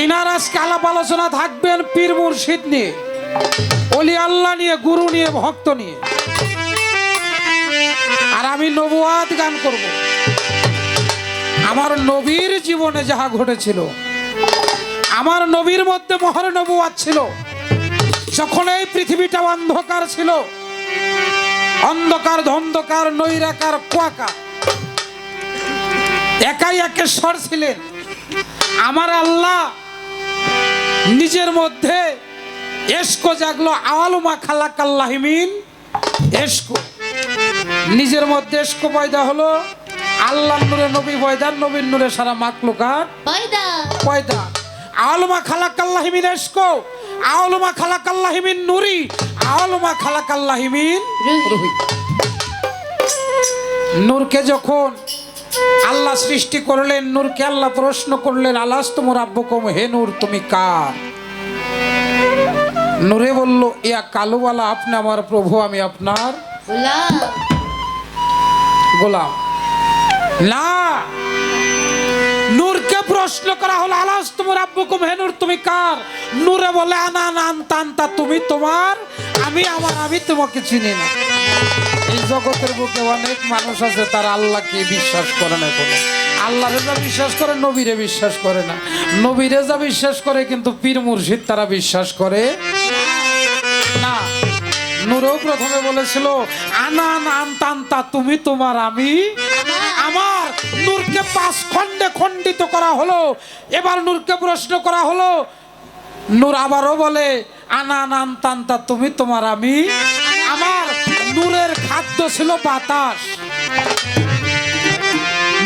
তিনার আজকে আলাপ আলোচনা থাকবেন পীর মুর্শিদ নিয়ে, ওলি আল্লাহ নিয়ে, গুরু নিয়ে, ভক্ত নিয়ে। আর আমি নবুয়াত গান করব। আমার নবীর জীবনে যাহা ঘটেছিল, আমার নবীর মধ্যে মহান নবুয়াত ছিল। যখন এই পৃথিবীটা অন্ধকার ছিল, অন্ধকার ধন্ধকার নৈরাকার কুয়াকা, একাই একেশ্বর ছিলেন। আমার আল্লাহ নিজের মধ্যে এসকো জাগলো, আওয়ালুমা খালাকাল্লাহিমিন এসকো। নিজের মধ্যে এসকো পয়দা হলো, আল্লাহর নূরে নবী পয়দা, নবীর নূরে সারা মাখলুকাত পয়দা। আওয়ালুমা খালাকাল্লাহিমিন এসকো, আওয়ালুমা খালাকাল্লাহিমিন নূরি, আওয়ালুমা খালাকাল্লাহিমিন রুহি। নূরকে যখন আল্লাহ সৃষ্টি করলেন, নূরকে আল্লাহ প্রশ্ন করলেন, আলাস্তু রাব্বুকুম, হে নূর তুমি কার? নূরে বলল, ইয়া কালুওয়ালা, আপনি আমার প্রভু, আমি আপনার গোলাম। না, নূরকে প্রশ্ন করা হলো, আলাস্তু রাব্বুকুম, হে নূর তুমি কার? নূরে বলে, আনা না আনতা আনতা, তুমি তোমার, আমি আমার, আমি তোমাকে চিনি না। এই জগতের বুকে অনেক মানুষ আছে, তারা আল্লাহকে বিশ্বাস করে না। কোনো আল্লাহরে যা বিশ্বাস করে, নবীরে বিশ্বাস করে না। নবীরে যা বিশ্বাস করে, কিন্তু পীর মুর্শিদ তারা বিশ্বাস করে না। নূরেও প্রথমে বলেছিল, আনা না আনতা আনতা, তুমি তোমার, আমি আমার। নূরকে 5 খণ্ডে খণ্ডিত করা হলো। এবার নূরকে প্রশ্ন করা হলো, নূর আবারও বলে, আনা না আনতা আনতা, তুমি তোমার, আমি আমার। নূরের খাদ্য ছিল বাতাস,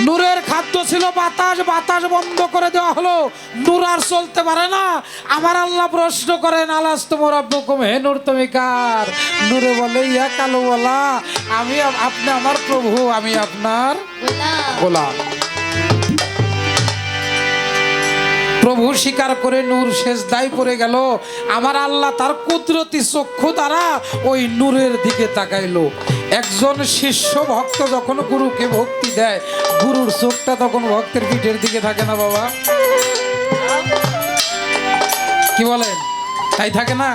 নূরের খাদ্য ছিল বাতাস। বাতাস বন্ধ করে দেওয়া হলো, নূর আর চলতে পারে না। আমার আল্লাহ প্রশ্ন করেন, আলাস্তু রাব্বুকুম, হে নূর তুমি কার? নূরে বলে, ইয়া কালুওয়ালা, আমি, আপনি আমার প্রভু, আমি আপনার গোলাম। প্রভু স্বীকার করে নূর সেজদায় পড়ে গেল। আমার আল্লাহ তার কুদরতি চক্ষু দ্বারা ওই নূরের দিকে তাকাইলো। একজন শিষ্য ভক্ত যখন গুরুকে ভক্তি দেয়, গুরুর চোখটা তখন ভক্তের পিঠের দিকে থাকে না বাবা? কি বলেন? তাই থাকে না?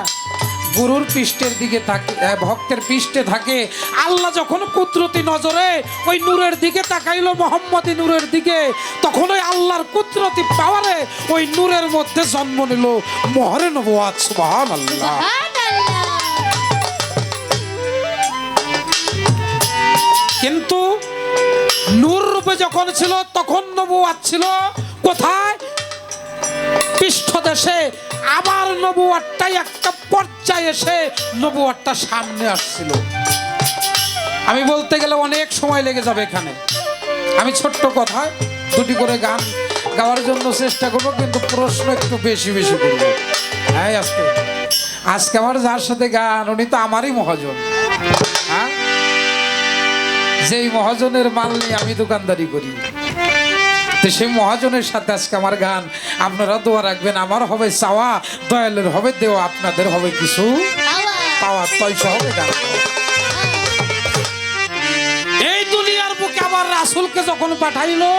গুরুর পৃষ্ঠের দিকে থাকে, ভক্তের পৃষ্ঠে থাকে। আল্লাহ যখন কুদরতি নজরে ওই নূরের দিকে তাকাইলো, মোহাম্মদী নূরের দিকে, তখন ওই আল্লাহর কুদরতি পাওয়ারে ওই নূরের মধ্যে জন্ম নিল মহরে নবুয়াত। সুবহানাল্লাহ। কিন্তু নূর রূপে যখন ছিল, তখন নবুয়াত ছিল কোথায়? পৃষ্ঠদেশে। আবার নবুয়াতটাই একটা পর্যায়ে এসে নবুয়াতটা সামনে আসছিল। আমি বলতে গেলে অনেক সময় লেগে যাবে এখানে। আমি ছোট্ট কথায় 2টি করে গান গাওয়ার জন্য চেষ্টা করব, কিন্তু প্রশ্ন একটু বেশি বেশি করবো। হ্যাঁ, আজকে আমার যার সাথে গান, উনি তো আমারই মহাজন। হ্যাঁ, যেই মহাজনের মাল নিয়ে আমি দোকানদারি করি, তো সেই মহাজনের সাথে আজকে আমার গান। আপনারা দোয়া রাখবেন, আমার হবে চাওয়া, দয়ালের হবে দেওয়া, আপনাদের হবে কিছু পাওয়া, পয়সা হবে গান। এই দুনিয়ার বুকে আমার রাসূলকে যখন পাঠাইলো,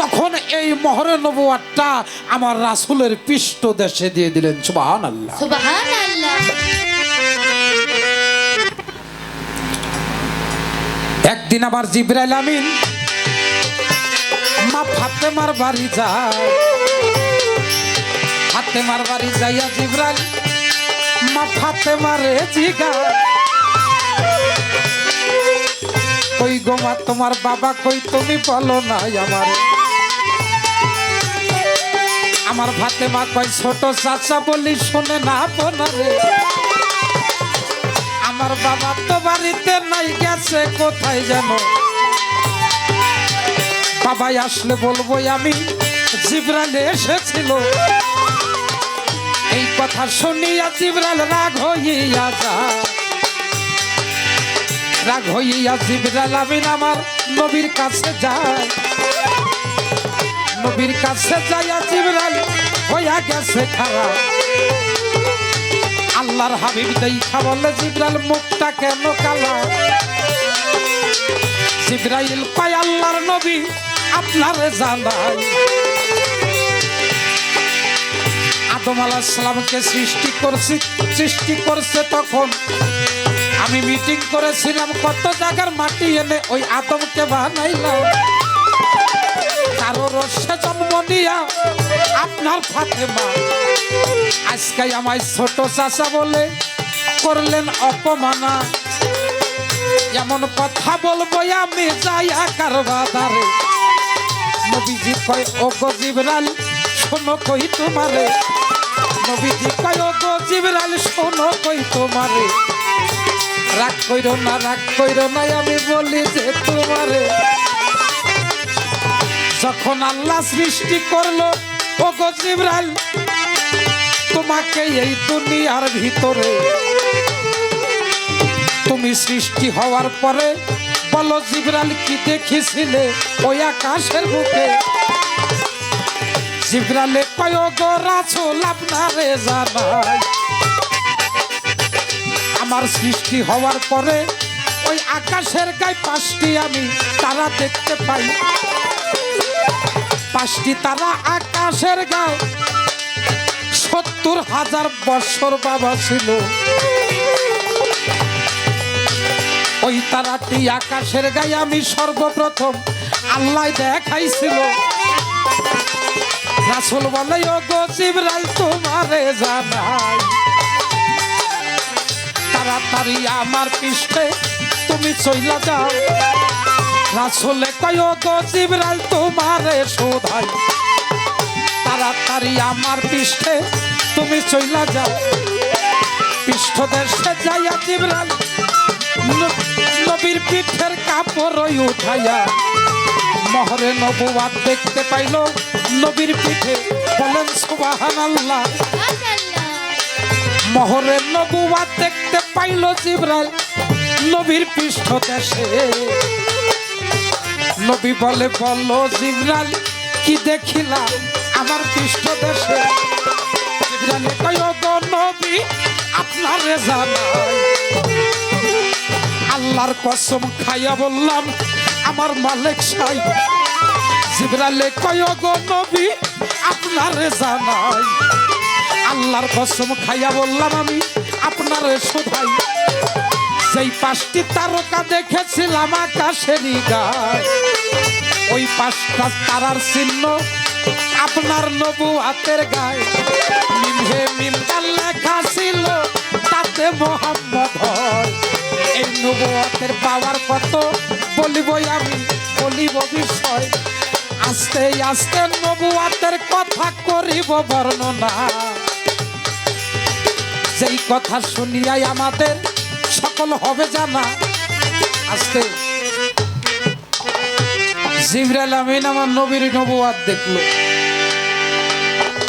তখন এই মহরে নবুয়াতটা আমার রাসূলের পৃষ্ঠ দেশে দিয়ে দিলেন। সুবহানাল্লাহ, সুবহানাল্লাহ। একদিন আবার জিবরাইল আমিন মা ফাতেমার বাড়ি যায়। ফাতেমার বাড়ি যাইয়া জিবরাইল মা ফাতেমারে জিগায়, কই গো মা তোমার বাবা কই, তুমি বলো না আমারে। আমার ফাতেমা কই, ছোট চাচা বলি শুনে না বোনারে, আমার বাবা তো বাড়িতে নাই, গেছে কোথায় জানো? বাবাই আসলে বলবো আমি জিবরাইল এসেছিল। এই কথা শুনিয়া জিবরাইল রাগ হইয়া যায়। রাগ হইয়া জিবরাইল আমিন আমার নবীর কাছে যায়। নবীর কাছে যাইয়া জিবরাইল হইয়া গেছে খারাপ। আল্লাহর হাবিব দেখা বলে, জিবরাইল মুখটা কেন কালা? জিবরাইল কয়, আল্লাহর নবী আপনারে জানাই, আলাইহিসসালামকে সৃষ্টি করছে তখন আমি মিটিং করেছিলাম কত জায়গার মাটি এনে ওই আদমকে বানাইলাম কারো রসে জন্ম নিয়া আপনার ফাতেমা আজকে আমায় ছোট চাচা বলে করলেন অপমানা এমন কথা বলবো আমি যাইয়া কার বাজারে নবীজি কয় ও গো জিবরাইল শোনো কই তোমারে নবীজি কয় ও গো জিবরাইল শোনো কই তোমারে রাগ কইরো না আমি বলি যে তোমারে যখন আল্লাহ সৃষ্টি করলো ও গো জিবরাইল তোমাকে এই দুনিয়ার ভিতরে তুমি সৃষ্টি হওয়ার পরে বলো জিবরাইল কি দেখেছিলে ওই আকাশের বুকে জিবরাইল কয় গো রাসূল আপনারে জানাই আমার সৃষ্টি হওয়ার পরে ওই আকাশের গায়ে 5টি আমি তারা দেখতে পাই 5টি তারা আকাশের গায়ে 70,000 বছর বাবা ছিল ওই তারাটি আকাশের গায়ে আমি সর্বপ্রথম আল্লাহ দেখাইছিল রাসূল বলে ও গো জিবরাইল তোমারে জানাই তাড়াতাড়ি আমার পৃষ্ঠে তুমি চইলা যাও রাসূল কয় ও গো জিবরাইল তোমারে শোধাই তাড়াতাড়ি আমার পৃষ্ঠে তুমি চইলা যাও পৃষ্ঠদেশে যাইয়া জিবরাইল নবীর পিঠের কাপড় উঠাইয়া মহরে নবুয়াত দেখতে পাইল নবীর পিঠে বলেন সুবহানাল্লাহ মহরে নবুয়াত দেখতে পাইল জিবরাইল নবীর পৃষ্ঠদেশে নবী বলে বলো জিবরাইল কি দেখিলাম আমার পৃষ্ঠদেশে জিবরাইল কয় গো নবী আপনারে জানাই আল্লাহর কসম খাইয়া বললাম আমার মালিক সাই জিবরাইল কয় গো নবী আপনারে জানাই আল্লাহর কসম খাইয়া বললাম আমি আপনারে শোধাই যেই 5টি তারকা দেখেছিলাম আকাশেরই গায়ে ওই 5টা তারার চিহ্ন আপনার নবুয়াতের গায়ে মিমহে মিমদাল লেখা ছিল তাতে মোহাম্মদ হয় এই নবুয়াতের পাওয়ার কত বলিবই আমি বলিব বিষয় আস্তে আস্তে নবুয়াতের কথা করিব বর্ণনা যেই কথা শুনিয়াই আমাদের সকল হবে জানা আস্তে জিবরাইল আমিন আমার নবীর নবুয়াত দেখলো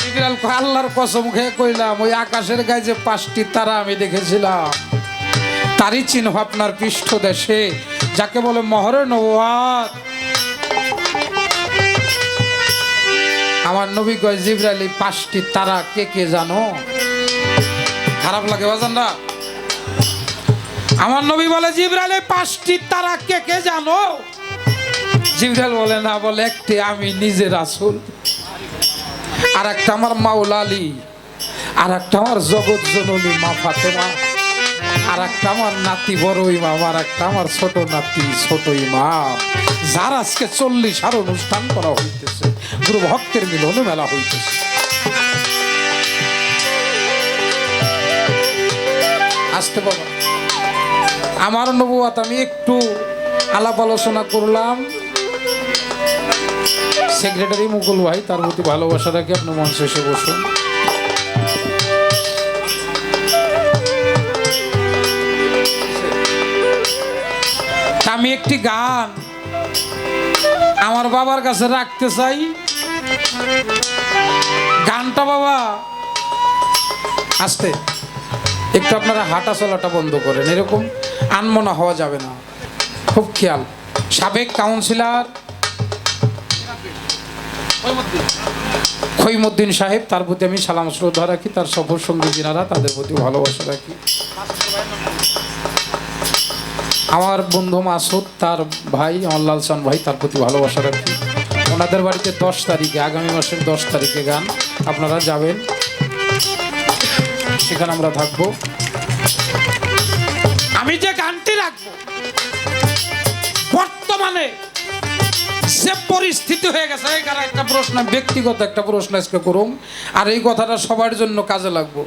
জিবরাইল আল্লাহর কসম খেয়ে কইলাম ওই আকাশের গায়ে যে 5টি তারা আমি দেখেছিলাম তারই চিহ্ন আপনার পৃষ্ঠদেশে যাকে বলে মহরে নবুয়াত আমার নবী কয় জিবরাইল 5টি তারা কে কে জানো খারাপ লাগে বাজান না আমার নবী বলে জিবরাইল 5টি তারা কে কে জানো জিবরাইল বলে না বলে একটি আমি নিজে রাসূল আর একটা আমার মাওলা আলী আর একটা আমার জগৎ জননী মা ফাতেমা আর একটা আমার নাতি বড় ইমাম আর একটা আমার ছোট নাতি ছোট ইমাম যার আজকে 40 আর অনুষ্ঠান করা হইতেছে গুরু ভক্তের মিলন মেলা হইতেছে আসতে বাবা আমার নবুয়াত আমি একটু আলাপ আলোচনা করলাম সেক্রেটারি মুকুল ভাই তার প্রতি ভালোবাসা রাখি আপনি মঞ্চে এসে বসুন আমি একটি গান আমার বাবার কাছে রাখতে চাই গানটা বাবা আস্তে একটু আপনারা হাঁটা চলাটা বন্ধ করেন এরকম আনমনা হওয়া যাবে না খুব খেয়াল সাবেক কাউন্সিলর খৈমুদ্দিন সাহেব তার প্রতি আমি সালাম শ্রদ্ধা রাখি তার সফর সঙ্গী যিনারা তাদের প্রতি ভালোবাসা রাখি আমার বন্ধু মাসুদ তার ভাই আমার লালসান ভাই তার প্রতি ভালোবাসা রাখি ওনাদের বাড়িতে 10 তারিখে আগামী মাসের 10 তারিখে গান আপনারা যাবেন সেখানে আমরা থাকবো। আমি যে গানটি রাখবো, বর্তমানে যে পরিস্থিতি হয়ে গেছে, এখানে একটা প্রশ্ন, ব্যক্তিগত একটা প্রশ্ন আজকে করুম, আর এই কথাটা সবার জন্য কাজে লাগবো।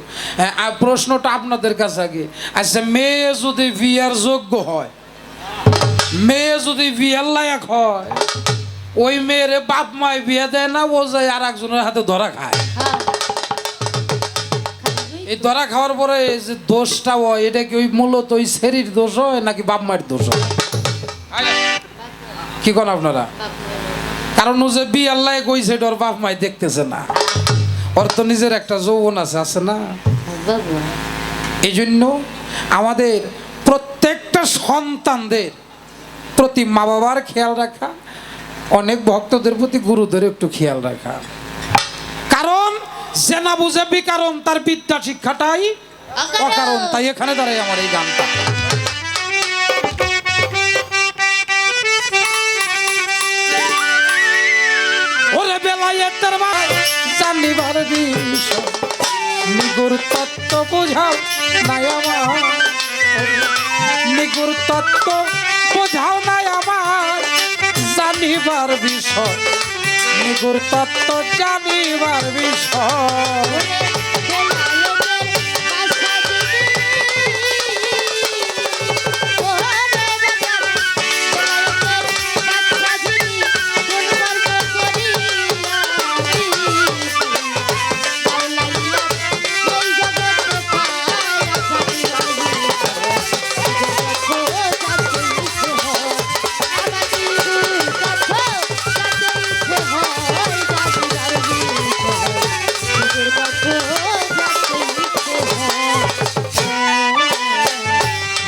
আর প্রশ্নটা আপনাদের কাছে আগে। আচ্ছা, মেয়ে যদি বিয়ার যোগ্য হয়, মেয়ে যদি বিয়ার লায়ক হয়, ওই মেয়ের বাপ মায় বিয়ে দেয় না, ও যায় আর একজনের হাতে ধরা খায়। এই ধরা খাওয়ার পরে যে দোষটা হয়, এটা কি ওই মূলত ওই শরীর দোষ হয় নাকি বাপ মায়ের দোষ হয়? কি কোন আপনারা? কারণ ও যে বিয়ে আল্লাহ কইছে, ওর বাপ মাই দেখতেছে না, ওর তো নিজের একটা যৌবন আছে না। এই জন্য আমাদের প্রত্যেকটা সন্তানদের প্রতি মা বাবার খেয়াল রাখা, অনেক ভক্তদের প্রতি গুরুদের একটু খেয়াল রাখা। কারণ যে না বুঝে বিকারণ, তার বিদ্যা শিক্ষাটাই অকারণ। তাই এখানে দাঁড়াই আমার এই গানটা। ওরে বেলায়েতের ভাই জানিবার বিষয়, নিগুর তত্ত্ব বোঝাও নাই আমার, নিগুর তত্ত্ব বোঝাও নাই আমার, জানিবার বিষয়, নিগুর তত্ত্ব জানিবার বিষয়।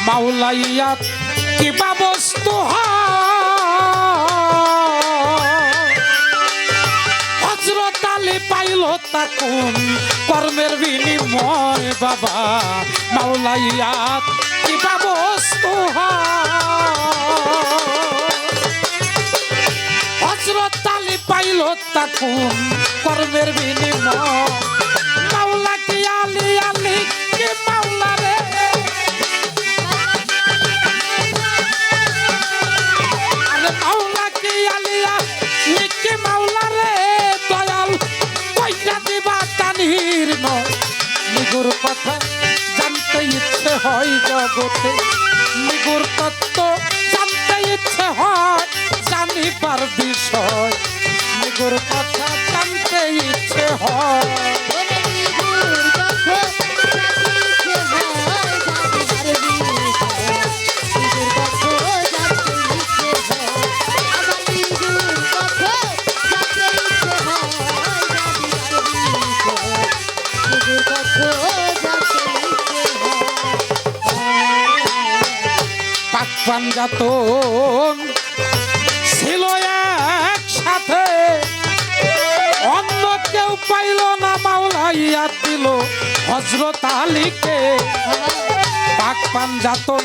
মাওলাইয়া কিবা বস্তু হযরত আলী পাইল তাকুন কর্মের বিনিময় বাবা। মাওলাইয়া কিবা বস্তু হযরত আলী পাইল তাকুন কর্মের বিনিময়। মাওলা কি আলী, আলী কি মাওলা রে, মাওলা কি আলিয়া লিখে মাওলা রে, দয়াল কইরা দিবা তানহির নয়। নিগুর কথা জানতে ইচ্ছে হয় জগতে, নিগুর তত্ত্ব জানতে ইচ্ছে হয়, জানিবার বিষয়, নিগুর কথা জানতে ইচ্ছে হয়। পাঞ্জাতন ছিল একসাথে, অন্য কেউ পাইল না, মাওলাইয়া দিল হযরত আলীকে। পাক পাঞ্জাতন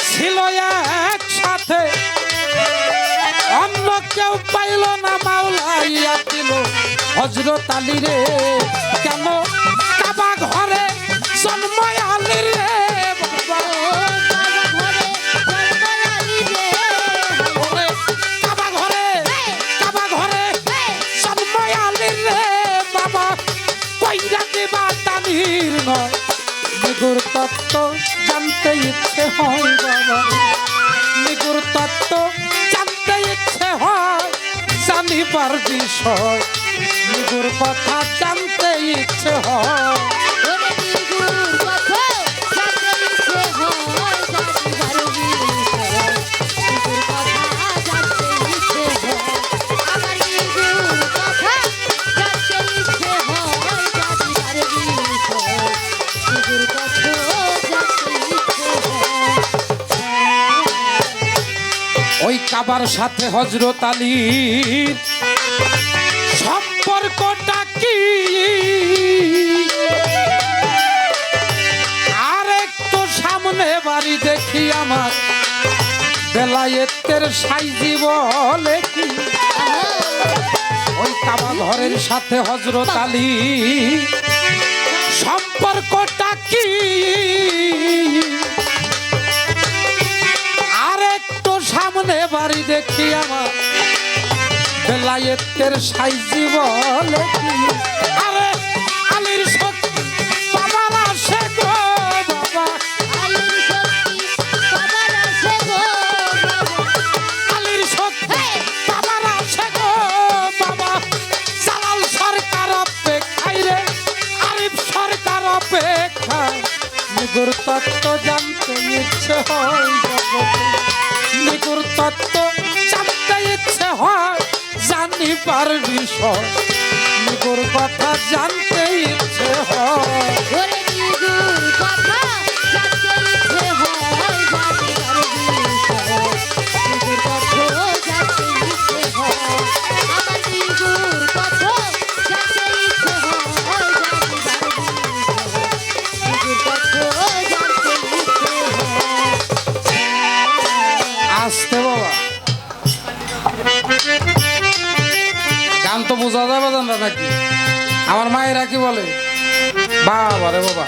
ছিল একসাথে, অন্য কেউ পাইল না, মাওলাইয়া দিল হযরত আলী রে। কেন কাবা ঘরে জন্ম আলী রে বাবা, নিগুর তত্ত্ব জানতে ইচ্ছে হয় বাবা, নিগুর তত্ত্ব জানতে ইচ্ছে হয়, জানিবার বিষয়, নিগুর কথা জানতে ইচ্ছে হয়। ওই কাবার সাথে হযরত আলীর সম্পর্কটা কি, আর একটু সামনে বাড়ি দেখি আমার বেলায়েতের সাইজি বলে কি। ওই কাবা ঘরের সাথে হযরত আলী সম্পর্কটা কি আর একটু সামনে বাড়ি দেখি আমার বেলায়েতের সাইজি বলে কি আরে আলীর শক্তি বাবার আসে গো বাবা আলীর শক্তি বাবার আসে গো আলীর শক্তি বাবার আসে গো বাবা জালাল সরকার অপেক্ষায় রে আরিফ সরকার অপেক্ষায় নিগুর তত্ত্ব জানতে ইচ্ছে হয় জগতে নিগুর তত্ত্ব জানতে ইচ্ছে হয় জানিবার বিষয় নিগুর কথা জানতে ইচ্ছে হয় ওরে নিগুর কথা জানতে ইচ্ছে হয় জানিবার বিষয় নিগুর কথা জানতে ইচ্ছে হয় আমার নিগুর কথা জানতে ইচ্ছে হয় জানিবার বিষয় নিগুর কথা জানতে ইচ্ছে হয় আসতে বাবা গান তো বোঝা যাবে না নাকি আমার মায়েরা কি বলে বাবা রে বাবা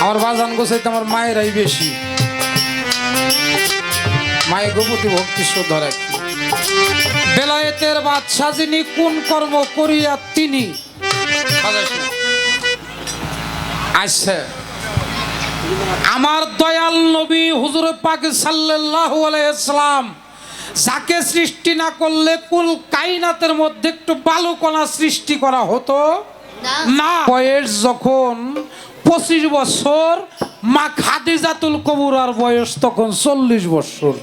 আমার বাজান গোছাইতে আমার মায়েরাই বেশি মায়ের গোপতি ভক্তি শ্রদ্ধা রাখি বেলায়েতের বাদশা যিনি কোন কর্ম করিয়া তিনি আচ্ছা আমার দয়াল নবী হুজুর পাক সাল্লাল্লাহু আলাইহি সাল্লাম যাকে সৃষ্টি না করলে কুল কায়নাতের মধ্যে একটু বালুকণা সৃষ্টি করা হতো না বয়স যখন 25 বছর মা খাদিজাতুল কুবরার বয়স তখন 40 বছর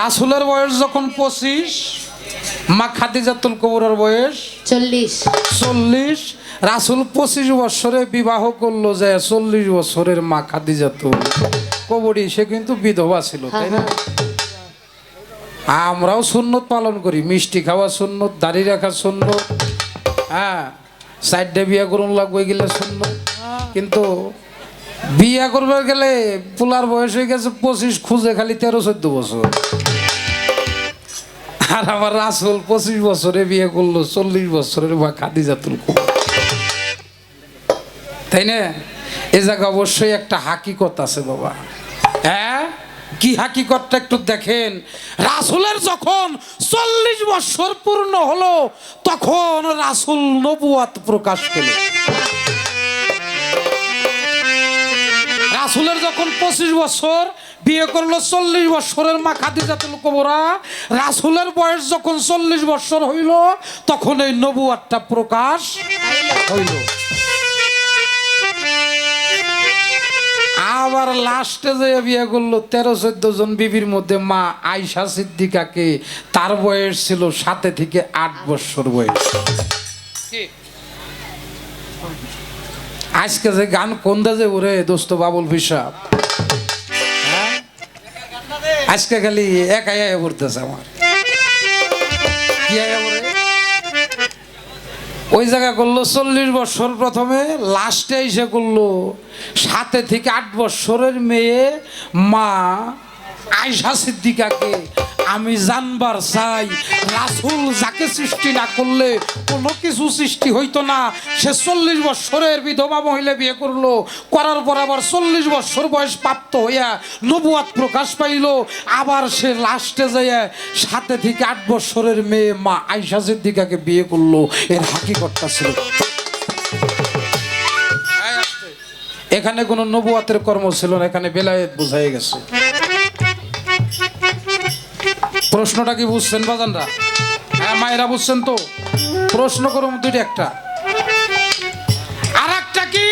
রাসূলের বয়স যখন 25 মা খাদিজাতুল কুবরার বয়স 40 রাসূল 25 বছরে বিবাহ করলো যে 40 বছরের মা খাদিজাতুল কুবরি সে কিন্তু বিধবা ছিল তাই না আমরাও সুন্নত পালন করি মিষ্টি খাওয়া সুন্নত দাড়ি রাখা সুন্নত হ্যাঁ সাইডে বিয়া করুন লাগবে গেলে সুন্নত কিন্তু বিয়া করবার গেলে পোলার বয়স হয়ে গেছে 25 খুঁজে খালি 13-14 বছর আর আমার রাসূল 25 বছরে বিয়ে করলো 40 বছরের মা খাদিজাতুল কুবরা তাই না এ জায়গা অবশ্যই একটা হাকিকত আছে বাবা হ্যাঁ কি হাকিকতটা একটু দেখেন রাসূলের যখন 40 বছর পূর্ণ হলো তখন রাসূল নবুয়ত প্রকাশ পেল রাসূলের যখন 25 বছর বিয়ে করলো 40 বছরের মা খাদিজাতুল কুবরা রাসূলের বয়স যখন 40 বছর হইল তখন এই নবুয়তটা প্রকাশ হইল আবার লাস্টে যে বিয়ে করলো 13-14 জন বিবির মধ্যে মা আয়েশা সিদ্দিকাকে তার বয়স ছিল 7 থেকে 8 বছর বয়স আজকে যে গান কোন দাজে ওরে দোস্ত বাবুল পিসাব হ্যাঁ আজকে খালি একাই পড়তেছে আমার কি ওই জায়গা করলো 40 বছর প্রথমে লাস্টে এসে করলো 7 থেকে 8 বছরের মেয়ে মা আয়েশা সিদ্দিকাকে আমি জানবার চাই রাসূল যাকে সৃষ্টি না করলে কোনো কিছু সৃষ্টি হইতো না সে 40 বছরের বিধবা মহিলা বিয়ে করলো করার পর আবার 40 বছর বয়স প্রাপ্ত হইয়া নবুয়ত প্রকাশ পাইল আবার সে লাস্টে যাইয়া 7 থেকে 8 বছরের মেয়ে মা আয়েশা সিদ্দিকাকে বিয়ে করলো এর হাকিকতটা ছিল এখানে কোনো নবুয়তের কর্ম ছিল না এখানে বেলায়েত বোঝাই গেছে প্রশ্নটা কি বুঝছেন বাজানরা হ্যাঁ মায়েরা বুঝছেন তো প্রশ্ন করুন দুইটা একটা আর একটা কি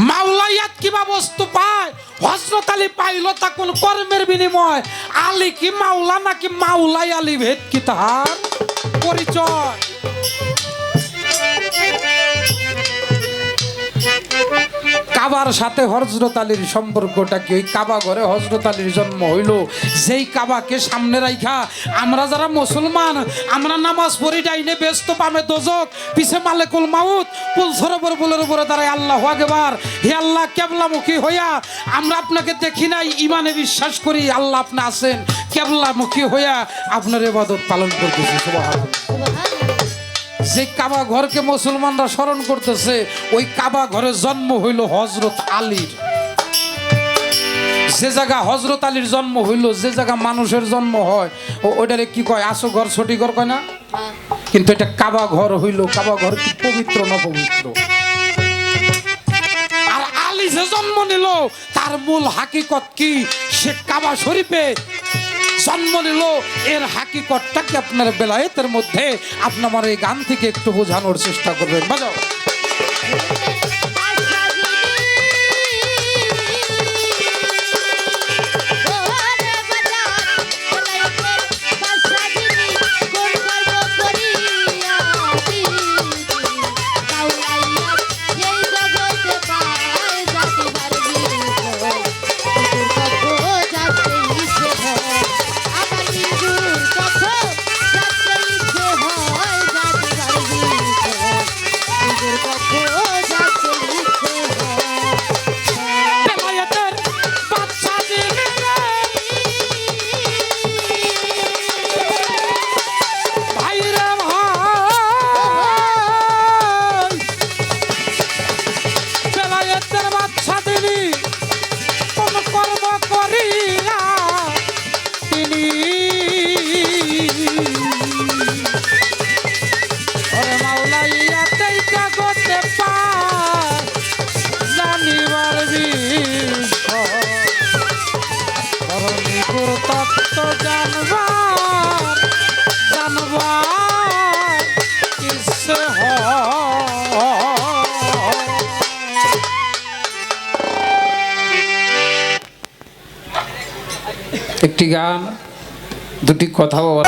মাওলায়াত কিবা বস্তু পায় হযরত আলী পাইল তা কোন কর্মের বিনিময় আলী কি মাওলা নাকি মাওলাই আলী ভেদ কি তাহার পরিচয় কাবার সাথে হযরত আলীর সম্পর্কটা কি ওই কাবা ঘরে হযরত আলীর জন্ম হইল যেই কাবাকে সামনে রাইখা আমরা যারা মুসলমান আমরা নামাজ পড়ি ডাইনে ব্যস্ত পামে দোজক পিছে মালিকুল মাউত পুল সরোবর পুলের উপরে দাঁড়ায় আল্লাহু আকবার হে আল্লাহ কিবলামুখী হইয়া আমরা আপনাকে দেখি নাই ঈমানে বিশ্বাস করি আল্লাহ আপনি আছেন কেবলামুখী হইয়া আপনার ইবাদত পালন করতেছি। সুবহানাল্লাহ। যে কাবা ঘরকে মুসলমানরা স্মরণ করতেছে, ওই কাবা ঘরের জন্ম হইল হযরত আলীর। যে জায়গা হযরত আলীর জন্ম হইল, যে জায়গা মানুষের জন্ম হয়, ওইটারে কি কয়? আসো ঘর, ছটি ঘর কয় না? কিন্তু এটা কাবা ঘর হইল। কাবা ঘর কি পবিত্র না পবিত্র? আর আলী যে জন্ম নিল, তার মূল হাকিকত কি? সে কাবা শরীফে জন্ম নিল। এর হাকিকতটা কি আপনার বেলায়েতের মধ্যে? আপনি আমার এই গান থেকে একটু বোঝানোর চেষ্টা করবেন। বাজাও। একটি গান, দুটি কথা বলা।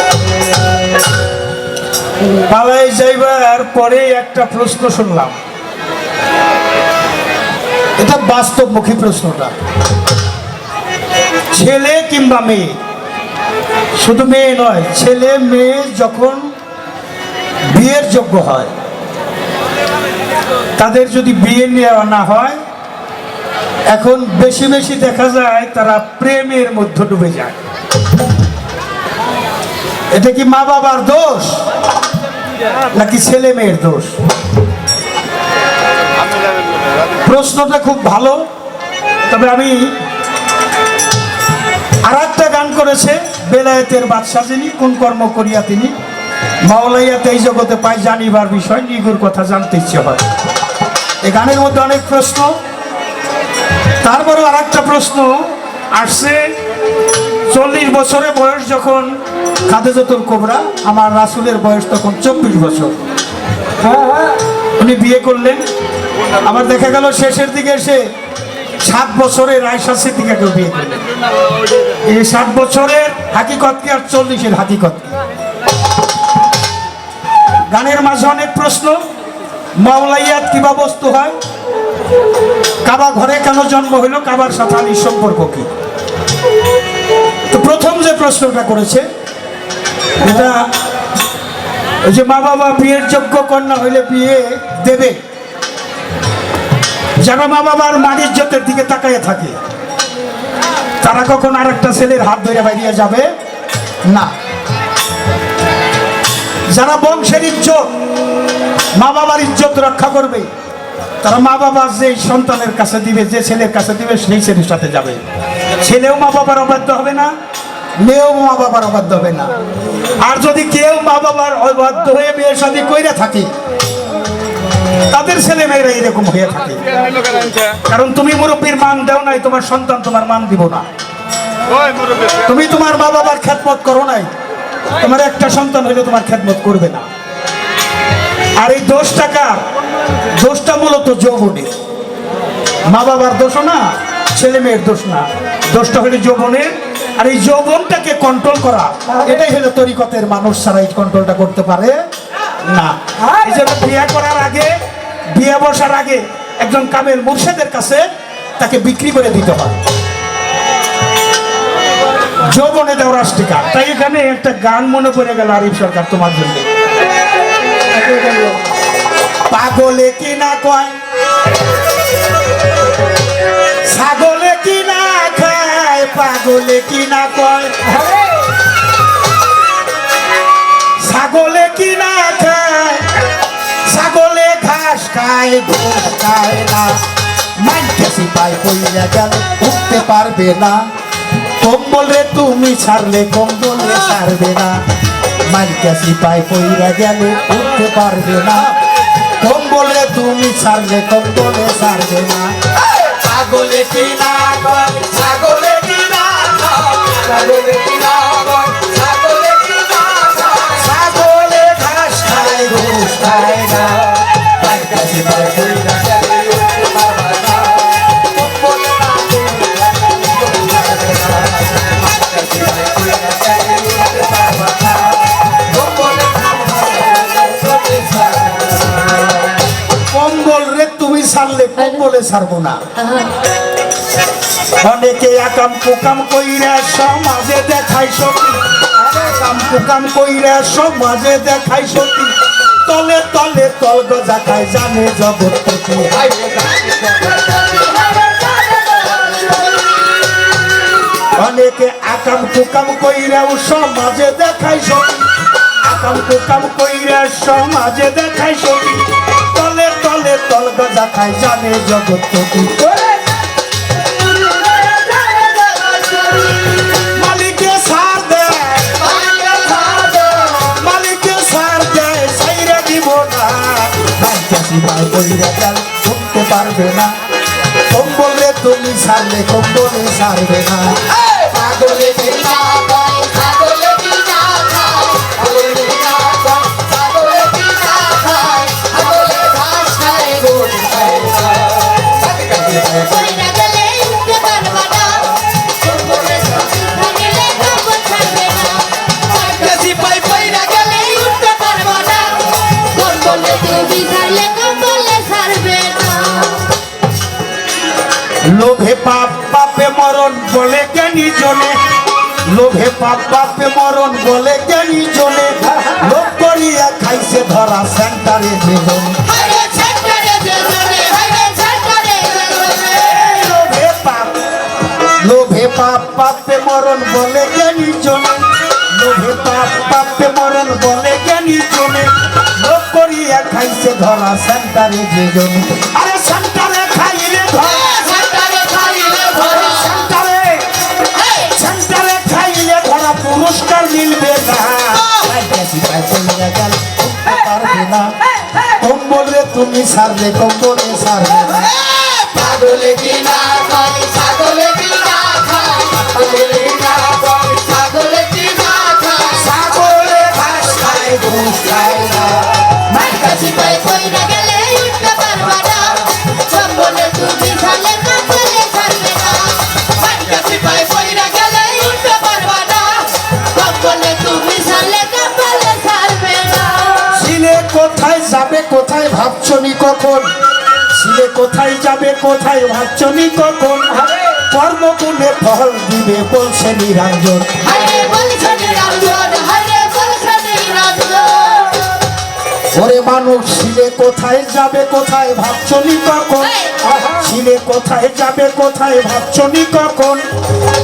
পালাই যাইবার পরে একটা প্রশ্ন শুনলাম, এটা বাস্তবমুখী প্রশ্নটা। ছেলে কিংবা মেয়ে, শুধু মেয়ে নয়, ছেলে মেয়ে যখন বিয়ের যোগ্য হয়, তাদের যদি বিয়ে নেওয়া না হয়, এখন বেশি বেশি দেখা যায় তারা প্রেমের মধ্যে ডুবে যায়। এটা কি মা বাবার দোষ নাকি ছেলে মেয়ের দোষ? প্রশ্নটা খুব ভালো। তবে আমি আর একটা গান করেছে, বেলায়েতের বাদশা যিনি, কোন কর্ম করিয়া তিনি, মাওলাইয়াতে এই জগতে পাই জানিবার বিষয়, নিগুর কথা জানতে ইচ্ছে হয়। এই গানের মধ্যে অনেক প্রশ্ন। তারপরেও আর একটা প্রশ্ন আসছে, 40 বছরে বয়স যখন খাদিজাতুল কুবরা, আমার রাসূলের বয়স তখন 24 বছর, উনি বিয়ে করলেন। আবার দেখা গেল শেষের দিকে এসে 7 বছরের আয়েশা সিদ্দিকাকে বিয়ে করলেন। এই 7 বছরের হাকিকত কি আর 40-এর হাকিকত কি? গানের মাঝে অনেক প্রশ্ন। মাওলাইয়াত কিবা বস্তু হয়? কাবা ঘরে কেন জন্ম হইল? কাবার সাথে আলীর সম্পর্ক কি? তো প্রথম যে প্রশ্নটা করেছে, এটা ওই যে মা বাবা বিয়ের যোগ্য কন্যা হইলে বিয়ে দেবে, যারা মা বাবার মান ইজ্জতের দিকে তাকাইয়ে থাকে, তারা কখন আর একটা ছেলের হাত ধরে বাইরে যাবে না। যারা বংশের ইজ্জত, মা বাবার ইজ্জত রক্ষা করবে, তারা মা বাবা যে সন্তানের কাছে দিবে, যে ছেলের কাছে দিবে, সেই ছেলের সাথে যাবে। ছেলেও মা বাবার অবাধ্য হবে না, মেয়েও মা বাবার অবাধ্য হবে না। আর যদি কেউ মা বাবার অবাধ্য হয়ে বিয়ে শাদী কইরা থাকে, তাদের ছেলে মেয়েরা এরকম হয়ে থাকে। কারণ তুমি মুরব্বীর মান দাও নাই, তোমার সন্তান তোমার মান দিব না। তুমি তোমার মা বাবার খেদমত করো নাই, তোমার একটা সন্তান হইলে তোমার খেদমত করবে না। আর এই দোষটা কার? দোষটা মূলত যৌবনের। মা বাবার দোষ না, ছেলে মেয়ের দোষ না, দোষটা হলো যৌবনের। আর এই যৌবনটাকে কন্ট্রোল করা, এটাই হলো তরিকতের মানুষ ছাড়া এই কন্ট্রোলটা করতে পারে না। এই জন্য বিয়ে করার আগে, বিয়ে বসার আগে একজন কামেল মুর্শিদের কাছে তাকে বিক্রি করে দিতে হয়, যৌবনে দেওয়া রাষ্ট্রিকা। তাই এখানে একটা গান মনে পড়ে গেল আরিফ সরকার তোমার জন্য। পাগলে কি না কয়, ছাগলে কি না খায়, পাগলে কি না কয়, কিনা খায়, ছাগলে ঘাস খায়, ঘোষ খায় না। মাইকে সিপাই কইরা গেল উঠতে পারবে না, কম্বলে তুমি ছাড়লে কম্বলে ছাড়বে না। মাইকে সিপাই কইরা গেল উঠতে পারবে না, কম্বলে তুমি ছাড়লে কম্বলে ছাড়বে না। ছাগলে কিনা কয়, ছাগলে কিনা খায়, ছাগলে কিনা কয়, ছাগলে কিনা খায়, ছাগলে ঘাস খায়, ঘোষ খায় না। মাইকে সিপাই কইরা গেল উঠতে পারবে না, কম্বলে না তুমি ছাড়লে কম্বলে ছাড়বে না। মাইকে সিপাই কইরা গেল উঠতে পারবে না, কম্বলে না তুমি ছাড়লে কম্বল রে তুমি ছাড়লে কম্বলে ছাড়বো না। অনেকে আকাম কুকাম কইরা সমাজে দেখাই সতী, আকাম কুকাম কইরা সমাজে দেখাই সতী, তলে তলে তল গজা খায় জানে জগৎপতি। অনেকে আকাম কুকাম কইরা সমাজে দেখাই সতী, আকাম কুকাম কইরা সমাজে দেখাই সতী, তলে তলে তল গজা খায় জানে জগৎপতি। মালিকে সার দেয়, মালিকে সার দেয়, সাইরা দিব না। মাইকে সিপাই কইরা গেল উঠতে পারবে না, কম্বলে তুমি ছাড়লে কম্বলে ছাড়বে না। ছাগলে কিনা কয়, ছাগলে কিনা খায়, ছাগলে কিনা কয়, ছাগলে কিনা খায়, ছাগলে ঘাস খায়, ঘোষ খায় না। কইরা গেলে উঠতে পারবা না, কম্বলে থাকলে কম্বল ছাড়বে না। সিপাই কইরা গেলে উঠতে পারবা না, কম্বলে তুমি ছাড়লে কম্বলে ছাড়বে না। লোভে পাপ পাপে মরণ বলে জ্ঞানী জনে, লোভে পাপ পাপে মরণ বলে জ্ঞানী জনে, লোভ করিয়া খাইছে ধরা সেন্টারে জীবন। হায়রে ছাড়কারে জেজনে, হায়রে ছাড়কারে জেজনে। লোভে পাপ, লোভে পাপ পাপে মরণ বলে জ্ঞানী জনে, লোভে পাপ পাপে মরণ বলে জ্ঞানী জনে, লোভ করিয়া খাইছে ধরা সেন্টারে জীবন। আরে সেন্টারে খাইলে ধরা, ছাড়কারে খাইলে ভরা, সেন্টারে সেন্টারে খাইলে ধরা পুরস্কার মিলবে না। মাইকে সিপাই কইরা গেল উঠতে পারবে না, কম্বলে তুমি ছাড়লে কম্বলে ছাড়বে না। ছাগলে কিনা খায়, ছাগলে কিনা খায়, ছাগলে কিনা খায়, ছাগলে কিনা খায়। ছাগলে ঘাস খায়, ঘোষ খায় না। মাইকা সিপাই কইরা গেলে উঠতে পারবা না, কম্বলে তুমি ছাড়লে কম্বলে ছাড়বে না। মাইকা সিপাই কইরা গেলে উঠতে পারবা না, কম্বলে তুমি ছাড়লে কম্বলে ছাড়বে না। ছিলে কোথায় যাবে কোথায় ভাবছনি কখন, ছিলে কোথায় যাবে কোথায় ভাবছনি কখন, কর্মগুণে ফল দিবে বলছে নিরঞ্জন। হায়রে বলছে নিরঞ্জন, হায়রে বলছে নিরঞ্জন। ওরে মানুষ ছিলে কোথায় যাবে কোথায় ভাবছনি কখন, ছিলে কোথায় যাবে কোথায় ভাবছনি কখন,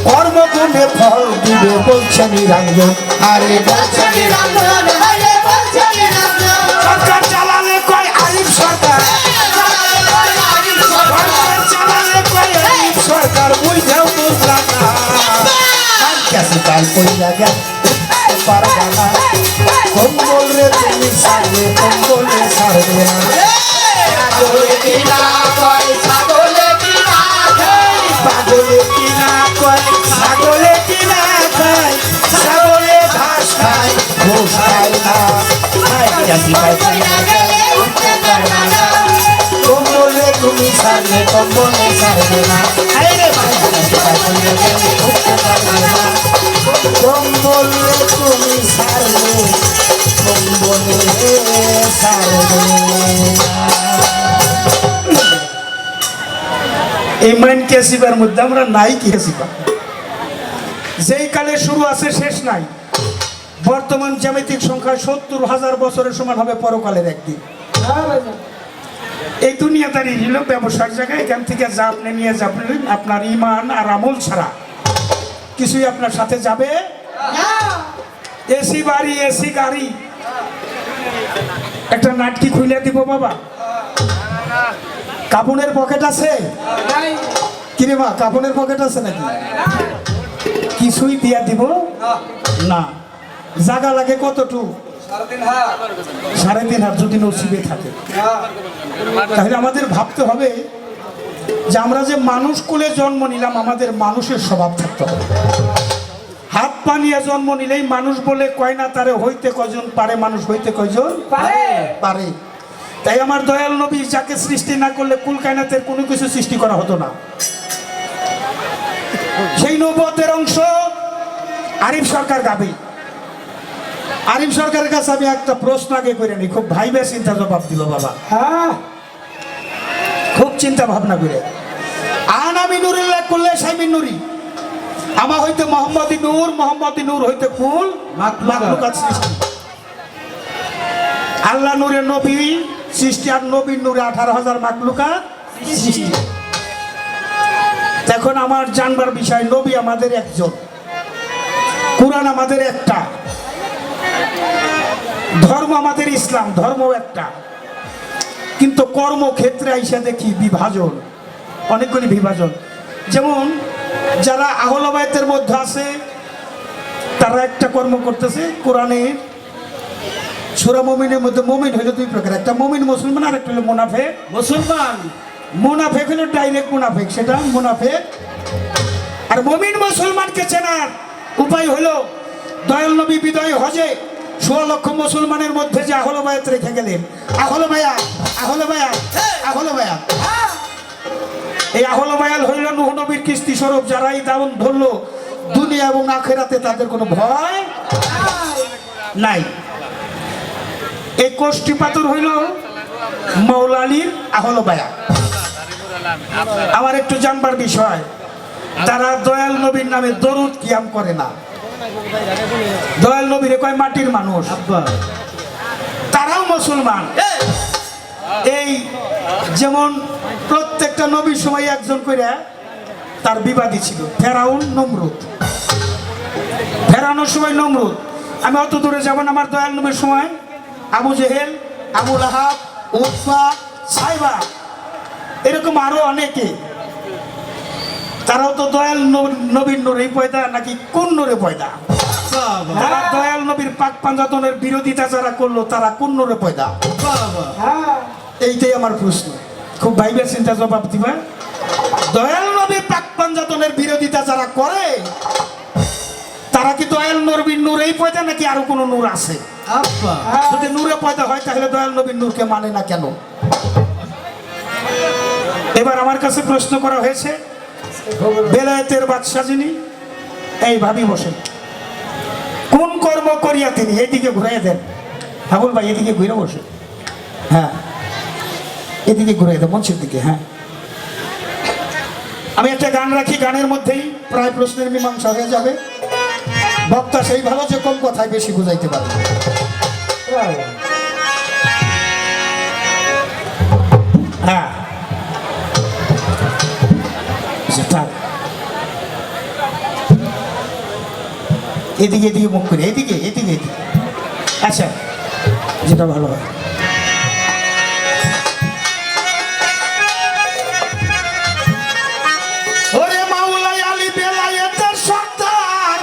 কর্মগুণে ফল দিবে বলছে নিরঞ্জন। আরে বলছে নিরঞ্জন, হায়রে বলছে নিরঞ্জন। সরকার চালালে কয় আরিফ সরকার, সরকার চালালে কয় আরিফ সরকার, বুঝেও বুঝলাম না। মাইকে সিপাই কইরা গেল উঠতে পারবা না, কম্বল রে তুমি ছাড়লে কম্বলে ছাড়বে না। ছাগলে কিনা কয়, ছাগলে কিনা খায়, পাগলে কিনা কয়, ছাগলে কিনা খায়, ছাগলে ঘাস খায়, ঘোষ খায় না। মাইকে সিপাই কইরা গেল উঠতে পারবা না, কম্বলে তুমি ছাড়লে কম্বলে ছাড়বে না। আরে মাইকে সিপাই কইরা গেল উঠতে পারবে না, কম্বলে তুমি ছাড়লে কম্বলে ছাড়বে না। এই মাইন্ড কেসিবার মধ্যে আমরা নাই কি কেসিবা, যেই কালে শুরু আছে শেষ নাই। বর্তমান জ্যামিতিক সংখ্যা 70,000 বছরের সমান হবে পরকালের একদিন। এই দুনিয়াদারি হল ব্যবসার জায়গায়, এখান থেকে যা আপনি নিয়ে যাবেন আপনার ইমান আর আমল ছাড়া কিছুই আপনার সাথে যাবে। এসি বাড়ি, এসি গাড়ি, একটা নাটকি খুলে দিব বাবা। কাপড়ের পকেট আছে কিরে মা? কাপড়ের পকেট আছে নাকি? কিছুই দিয়া দিব না। জায়গা লাগে কতটুকু? 3.5 হাত যদি নসিবে থাকে। তাহলে আমাদের ভাবতে হবে যে আমরা যে মানুষ কুলে জন্ম নিলাম, আমাদের মানুষের স্বভাব থাকতে হবে। হাত পা নিয়ে জন্ম নিলেই মানুষ বলে কয় না, তারে হইতে কয়জন পারে, মানুষ হইতে কয়জন পারে। তাই আমার দয়াল নবী যাকে সৃষ্টি না করলে কুল কায়নাতের কোনো কিছু সৃষ্টি করা হতো না। সেই নবুয়তের অংশ আরিফ সরকার গাবি। আরিফ সরকারের কাছে আমি একটা প্রশ্ন আগে করে নি, খুব ভাইবে চিন্তা জবাব দিল বাবা। হ্যাঁ, খুব চিন্তা ভাবনা করে। আনামি নুরুল্লাহ করলে সাইমিন নুরি, আমা হইতে মোহাম্মদী নূর, মোহাম্মদী নূর হইতে কুল মাখলুকাত সৃষ্টি। আল্লাহ নূরের নবী সৃষ্টি, আর নবীর নূরে 18,000 মাখলুকাত সৃষ্টি। এখন আমার জানবার বিষয়, নবী আমাদের একজন, কুরআন আমাদের একটা, ধর্ম আমাদের ইসলাম, ধর্ম একটা। কিন্তু কর্মক্ষেত্রে আইসা দেখি বিভাজন, অনেকগুলি বিভাজন। যেমন যারা আহলে বায়তের মধ্যে আছে তারা একটা কর্ম করতেছে। কোরআনের সূরা মুমিনের মধ্যে মুমিন হইল 2 প্রকার, একটা মুমিন মুসলমান, আর একটা হলো মুনাফিক মুসলমান। মুনাফিক হলো ডাইরেক্ট মুনাফিক, সেটা মুনাফিক। আর মুমিন মুসলমানকে চেনার উপায় হলো দয়াল নবী বিদায় হজে 16 লক্ষ মুসলমানের মধ্যে যে আহলে বায়াত রেখে গেলেন। আহলে বায়াত, আহলে বায়াত, আহলে বায়াত। এই আহলে বায়াত হইল নূহ নবীর কিস্তি স্বরূপ। যারা এই দাউন ধরলো, দুনিয়া এবং আখিরাতে তাদের কোনো ভয় নাই। এই কোষ্ঠী পাথর হইল মাওলা আলীর আহলে বায়াত। আমার একটু জানবার বিষয়, তারা দয়াল নবীর নামে দরুদ কিয়াম করে না। দয়াল নবীরে কয় মাটির মানুষ, তারাও মুসলমান। এই যেমন প্রত্যেকটা নবীর সময় একজন কইরা তার বিবাদী ছিল, ফেরাউন, নমরুদ। ফেরানোর সময় নমরুদ। আমি অত দূরে যাব না। আমার দয়াল নবীর সময় আবু জেহেল, আবু লাহাব, উতবা, সাইবা, এরকম আরো অনেকে, তারাও তো দয়াল নবীর নূরে পয়দা, নাকি কোন নূরে পয়দা? তারা দয়াল নবীর পাক পাঞ্জাতনের বিরোধিতা যারা করলো, তারা কোন নূরে পয়দা? এইটাই আমার প্রশ্ন, খুব ভাইবে চিন্তা জবাব দিবা। দয়াল নবীর পাক পাঞ্জাতনের বিরোধিতা যারা করে, তারা কি দয়াল নবীর নূরেই পয়দা, নাকি আরো কোনো নূর আছে? যদি নূরে পয়দা হয় তাহলে দয়াল নবীর নূরকে মানে না কেন? এবার আমার কাছে প্রশ্ন করা হয়েছে, বেলায়েতের বাদশা যিনি, এই ভাবি বসেন, কোন কর্ম করিয়া তিনি? এইদিকে ঘুরাই দেন হাবুল ভাই, এদিকে ঘুরে বসে। হ্যাঁ, এদিকে ঘুরাই দেন, মঞ্চের দিকে। হ্যাঁ, আমি একটা গান রাখি, গানের মধ্যেই প্রায় প্রশ্নের মীমাংসা হয়ে যাবে। বক্তা সেই ভালো যে কম কথায় বেশি বুঝাইতে পারবে। হ্যাঁ, এদিকে এদিকে মুখ করে, এদিকে এদিকে এদিকে। আচ্ছা, যেটা ভালো হয়। ওরে মাওলাই আলী বেলায়েতের সর্দার,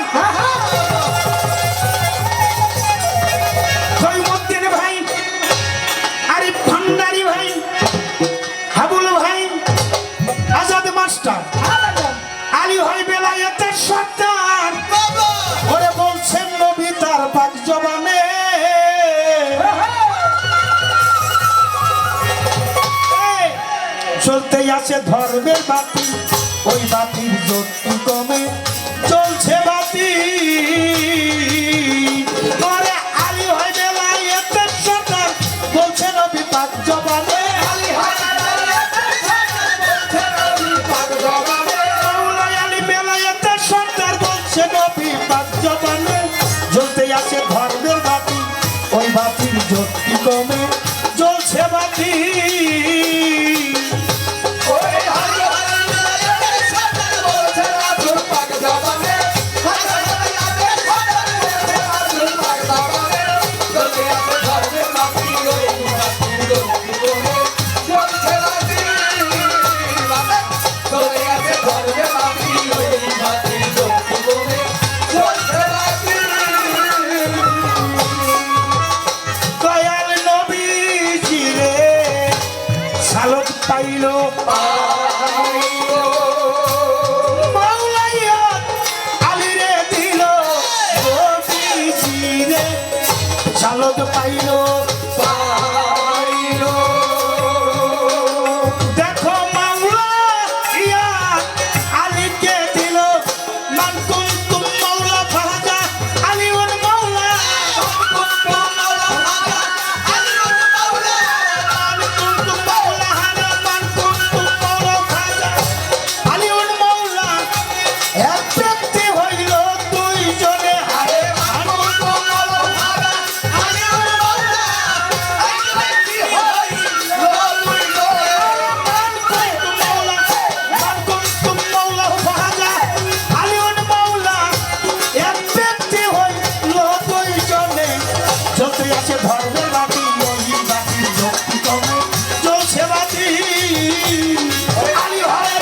জয়মুদ্দিন ভাই, আরিফ ভান্ডারী ভাই, হাবুল ভাই, আজাদ মাস্টার, আলী ভাই বেলায়েতের সর্দার। ওরে বলছেন নবী তার পাক জবানে, চলতেই আছে ধর্মের বাতি, ওই বাতির জ্যোতি কমে চলছে বাতি। ওরে আলী ভাই বেলায়েতের সর্দার, বলছে নবী পাক জবানে, আলী ভাই বেলায়েতের সর্দার, বলছে নবী পাক জবানে। মাওলাই আলী বেলায়েতের সর্দার, বলছে নবী পাক জবানে, জ্বলতেই আছে ধর্মের বাতি, ওই বাতির জ্যোতি কমে জ্বলছে বাতি। দৌলত পাইলো দেখো মাওলা ইয়া আলীকে দিল মান কুনতুম মাওলা ফাহাজা আলিউল মাওলা মান কুনতুম মাওলা হানা মান কুনতুম মাওলা ফাহাজা আলিউল মাওলা এক ব্যক্তি হইল দুইজনে হারে মান কুনতুম মাওলা ফাহাজা আলিউল মাওলা এক ব্যক্তি হইল ধর্মের বাতি ওই বাতি যুক্তি কমে চলছে বাতি আলী হয়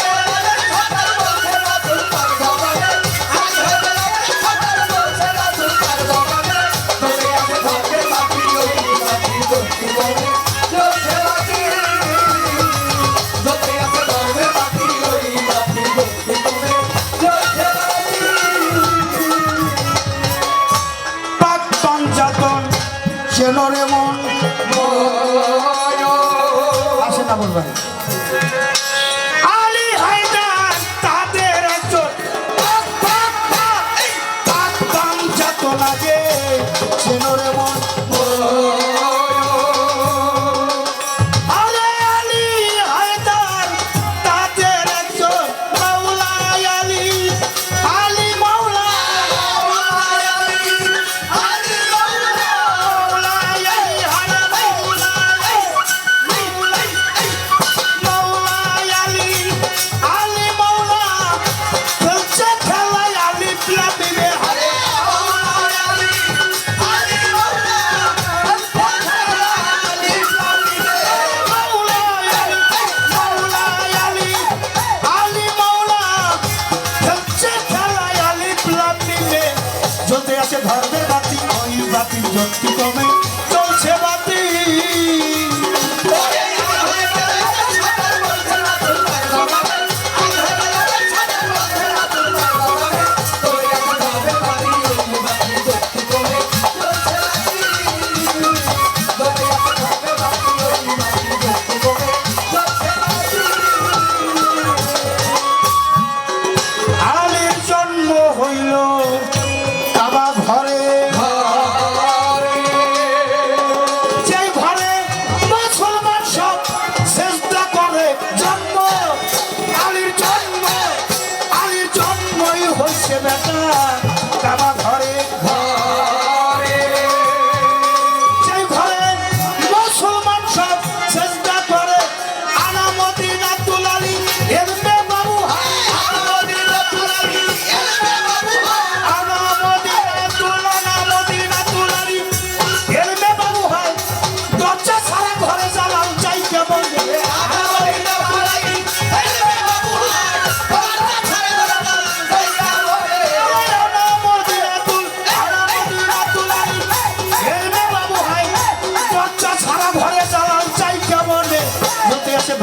পাক পঞ্চাতন চেনরে মন আসে না বলবেন আলী হায়দার তাদের একজন পাক পঞ্চাতন আগে চেনরে মন আরে আলী হায়দার তাদের একজন মাওলা আলী আলী মাওলা জ্বলতে আছে ধর্মের বাতি ওই বাতির জ্যোতি কমে চলছে বাতি আলীর জন্ম হইল কাবা ঘরে যেই ঘরে মুসলমান সব সেজদা করে জন্ম আলীর জন্মই হইছে বেটা কাবা ঘরে যেই ঘরে মুসলমান সব সেজদা করে আনা মদিনাতুল আলী এলমে বাবু আনা মদিনাতুল আলী এলমে বাবু হয় দরজা ছাড়া ঘরে জ্বালাও চাই কেমন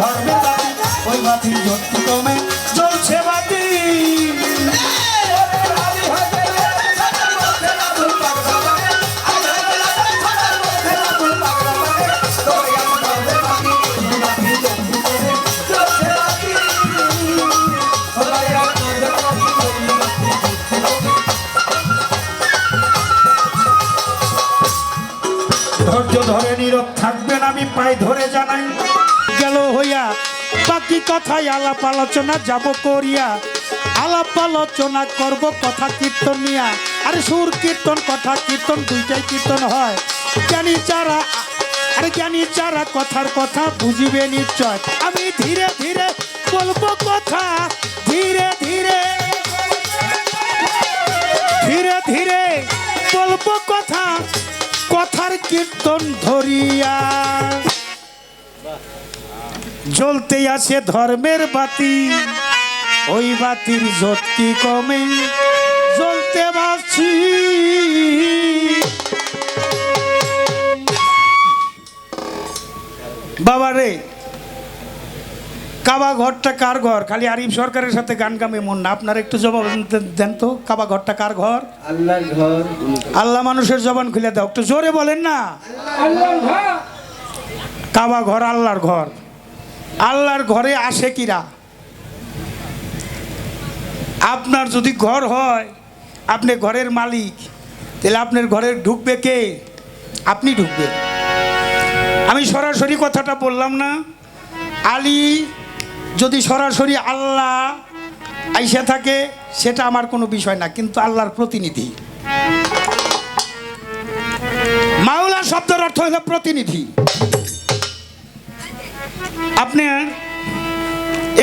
ধর্মের বাতি ওই বাতির জ্যোতি কমে জ্বলছে বাতি ধৈর্য ধরে নীরব থাকবেন আমি পায়ে ধরে জানাই গেল হইয়া বাকি কথায় আলাপ আলোচনা যাব করিয়া আলাপ আলোচনা করব কথা কীর্তন নিয়া আরে সুর কীর্তন কথা কীর্তন দুইটাই কীর্তন হয় জ্ঞানী যারা কথার কথা বুঝিবে নিশ্চয় আমি ধীরে ধীরে বলবো কথা ধীরে ধীরে ধীরে ধীরে বলবো কথা কথার কীর্তন ধরিয়া জ্বলতে আছে ধর্মের বাতি ওই বাতির জ্যোতি কমে জ্বলতে বাসি বাবা রে কাবা ঘরটা কার ঘর? খালি আরিফ সরকারের সাথে গান গামে মন না, আপনারা একটু জবাব দেন তো, কাবা ঘরটা কার ঘর? আল্লাহর ঘর। আল্লাহ মানুষের জবান খুলে দাও, একটু জোরে বলেন না। কাবা ঘর আল্লাহর ঘর। আল্লাহর ঘরে আসে কিরা? আপনার যদি ঘর হয়, আপনি ঘরের মালিক, তাহলে আপনার ঘরে ঢুকবে কে? আপনি ঢুকবেন। আমি সরাসরি কথাটা বললাম না। আলী যদি সরাসরি আল্লাহ আইসা থাকে সেটা আমার কোনো বিষয় না, কিন্তু আল্লাহর প্রতিনিধি। মাওলা শব্দের অর্থ হলো প্রতিনিধি। আপনার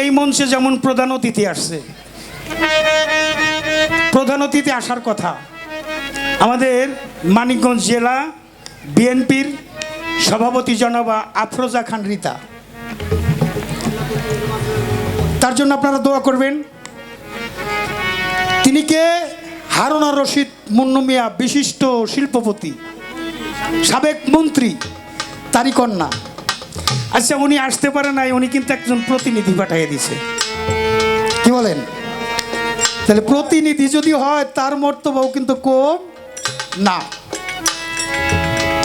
এই মঞ্চে যেমন প্রধান অতিথি আসছে, প্রধান অতিথি আসার কথা আমাদের মানিকগঞ্জ জেলা বিএনপির সভাপতি জনাবা আফরোজা খান রিতা, তার জন্য আপনারা দোয়া করবেন। তিনি কে? হারুনা রশিদ মুন্নু মিয়া, বিশিষ্ট শিল্পপতি, সাবেক মন্ত্রী, তারই কন্যা। আচ্ছা, উনি আসতে পারে নাই, উনি কিন্তু একজন প্রতিনিধি পাঠিয়ে দিছে। কি বলেন? তাহলে প্রতিনিধি যদি হয় তার মর্তবাও কিন্তু কম না।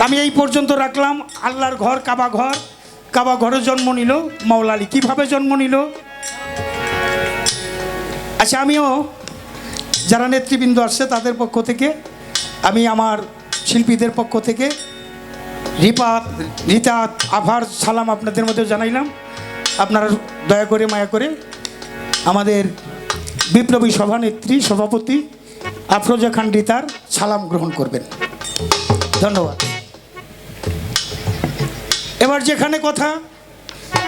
আমি এই পর্যন্ত রাখলাম। আল্লাহর ঘর কাবা ঘর। কাবা ঘরে জন্ম নিল মাওলা আলী। কিভাবে জন্ম নিল? আচ্ছা, আমিও যারা নেতৃবৃন্দ আসছে তাদের পক্ষ থেকে, আমি আমার শিল্পীদের পক্ষ থেকে রিতা আভার সালাম আপনাদের মধ্যে জানাইলাম। আপনারা দয়া করে মায়া করে আমাদের বিপ্লবী সভানেত্রী সভাপতি আফরোজা খান রিতার সালাম গ্রহণ করবেন। ধন্যবাদ। এবার যেখানে কথা,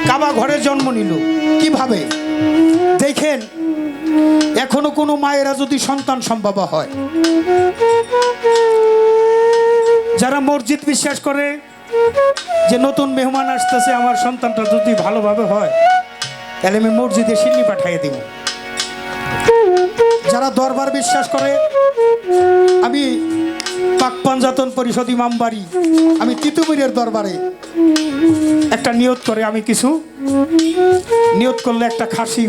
কাবা ঘরে জন্ম নিল কিভাবে? দেখেন, এখনো কোনো মায়েরা যদি সন্তান সম্ভব হয়, যারা মসজিদ বিশ্বাস করে যে নতুন মেহমান আসতেছে, আমার সন্তানটা যদি ভালোভাবে হয় তাহলে আমি মসজিদে সিন্নি পাঠিয়ে দিব। যারা দরবার বিশ্বাস করে, আমি পাক পাঞ্জাতন পরিষদ ইমামবাড়ি, আমি তিতুমিরের দরবারে একটা নিয়ত করে, আমি কিছু নিয়ত করলে একটা খাসি,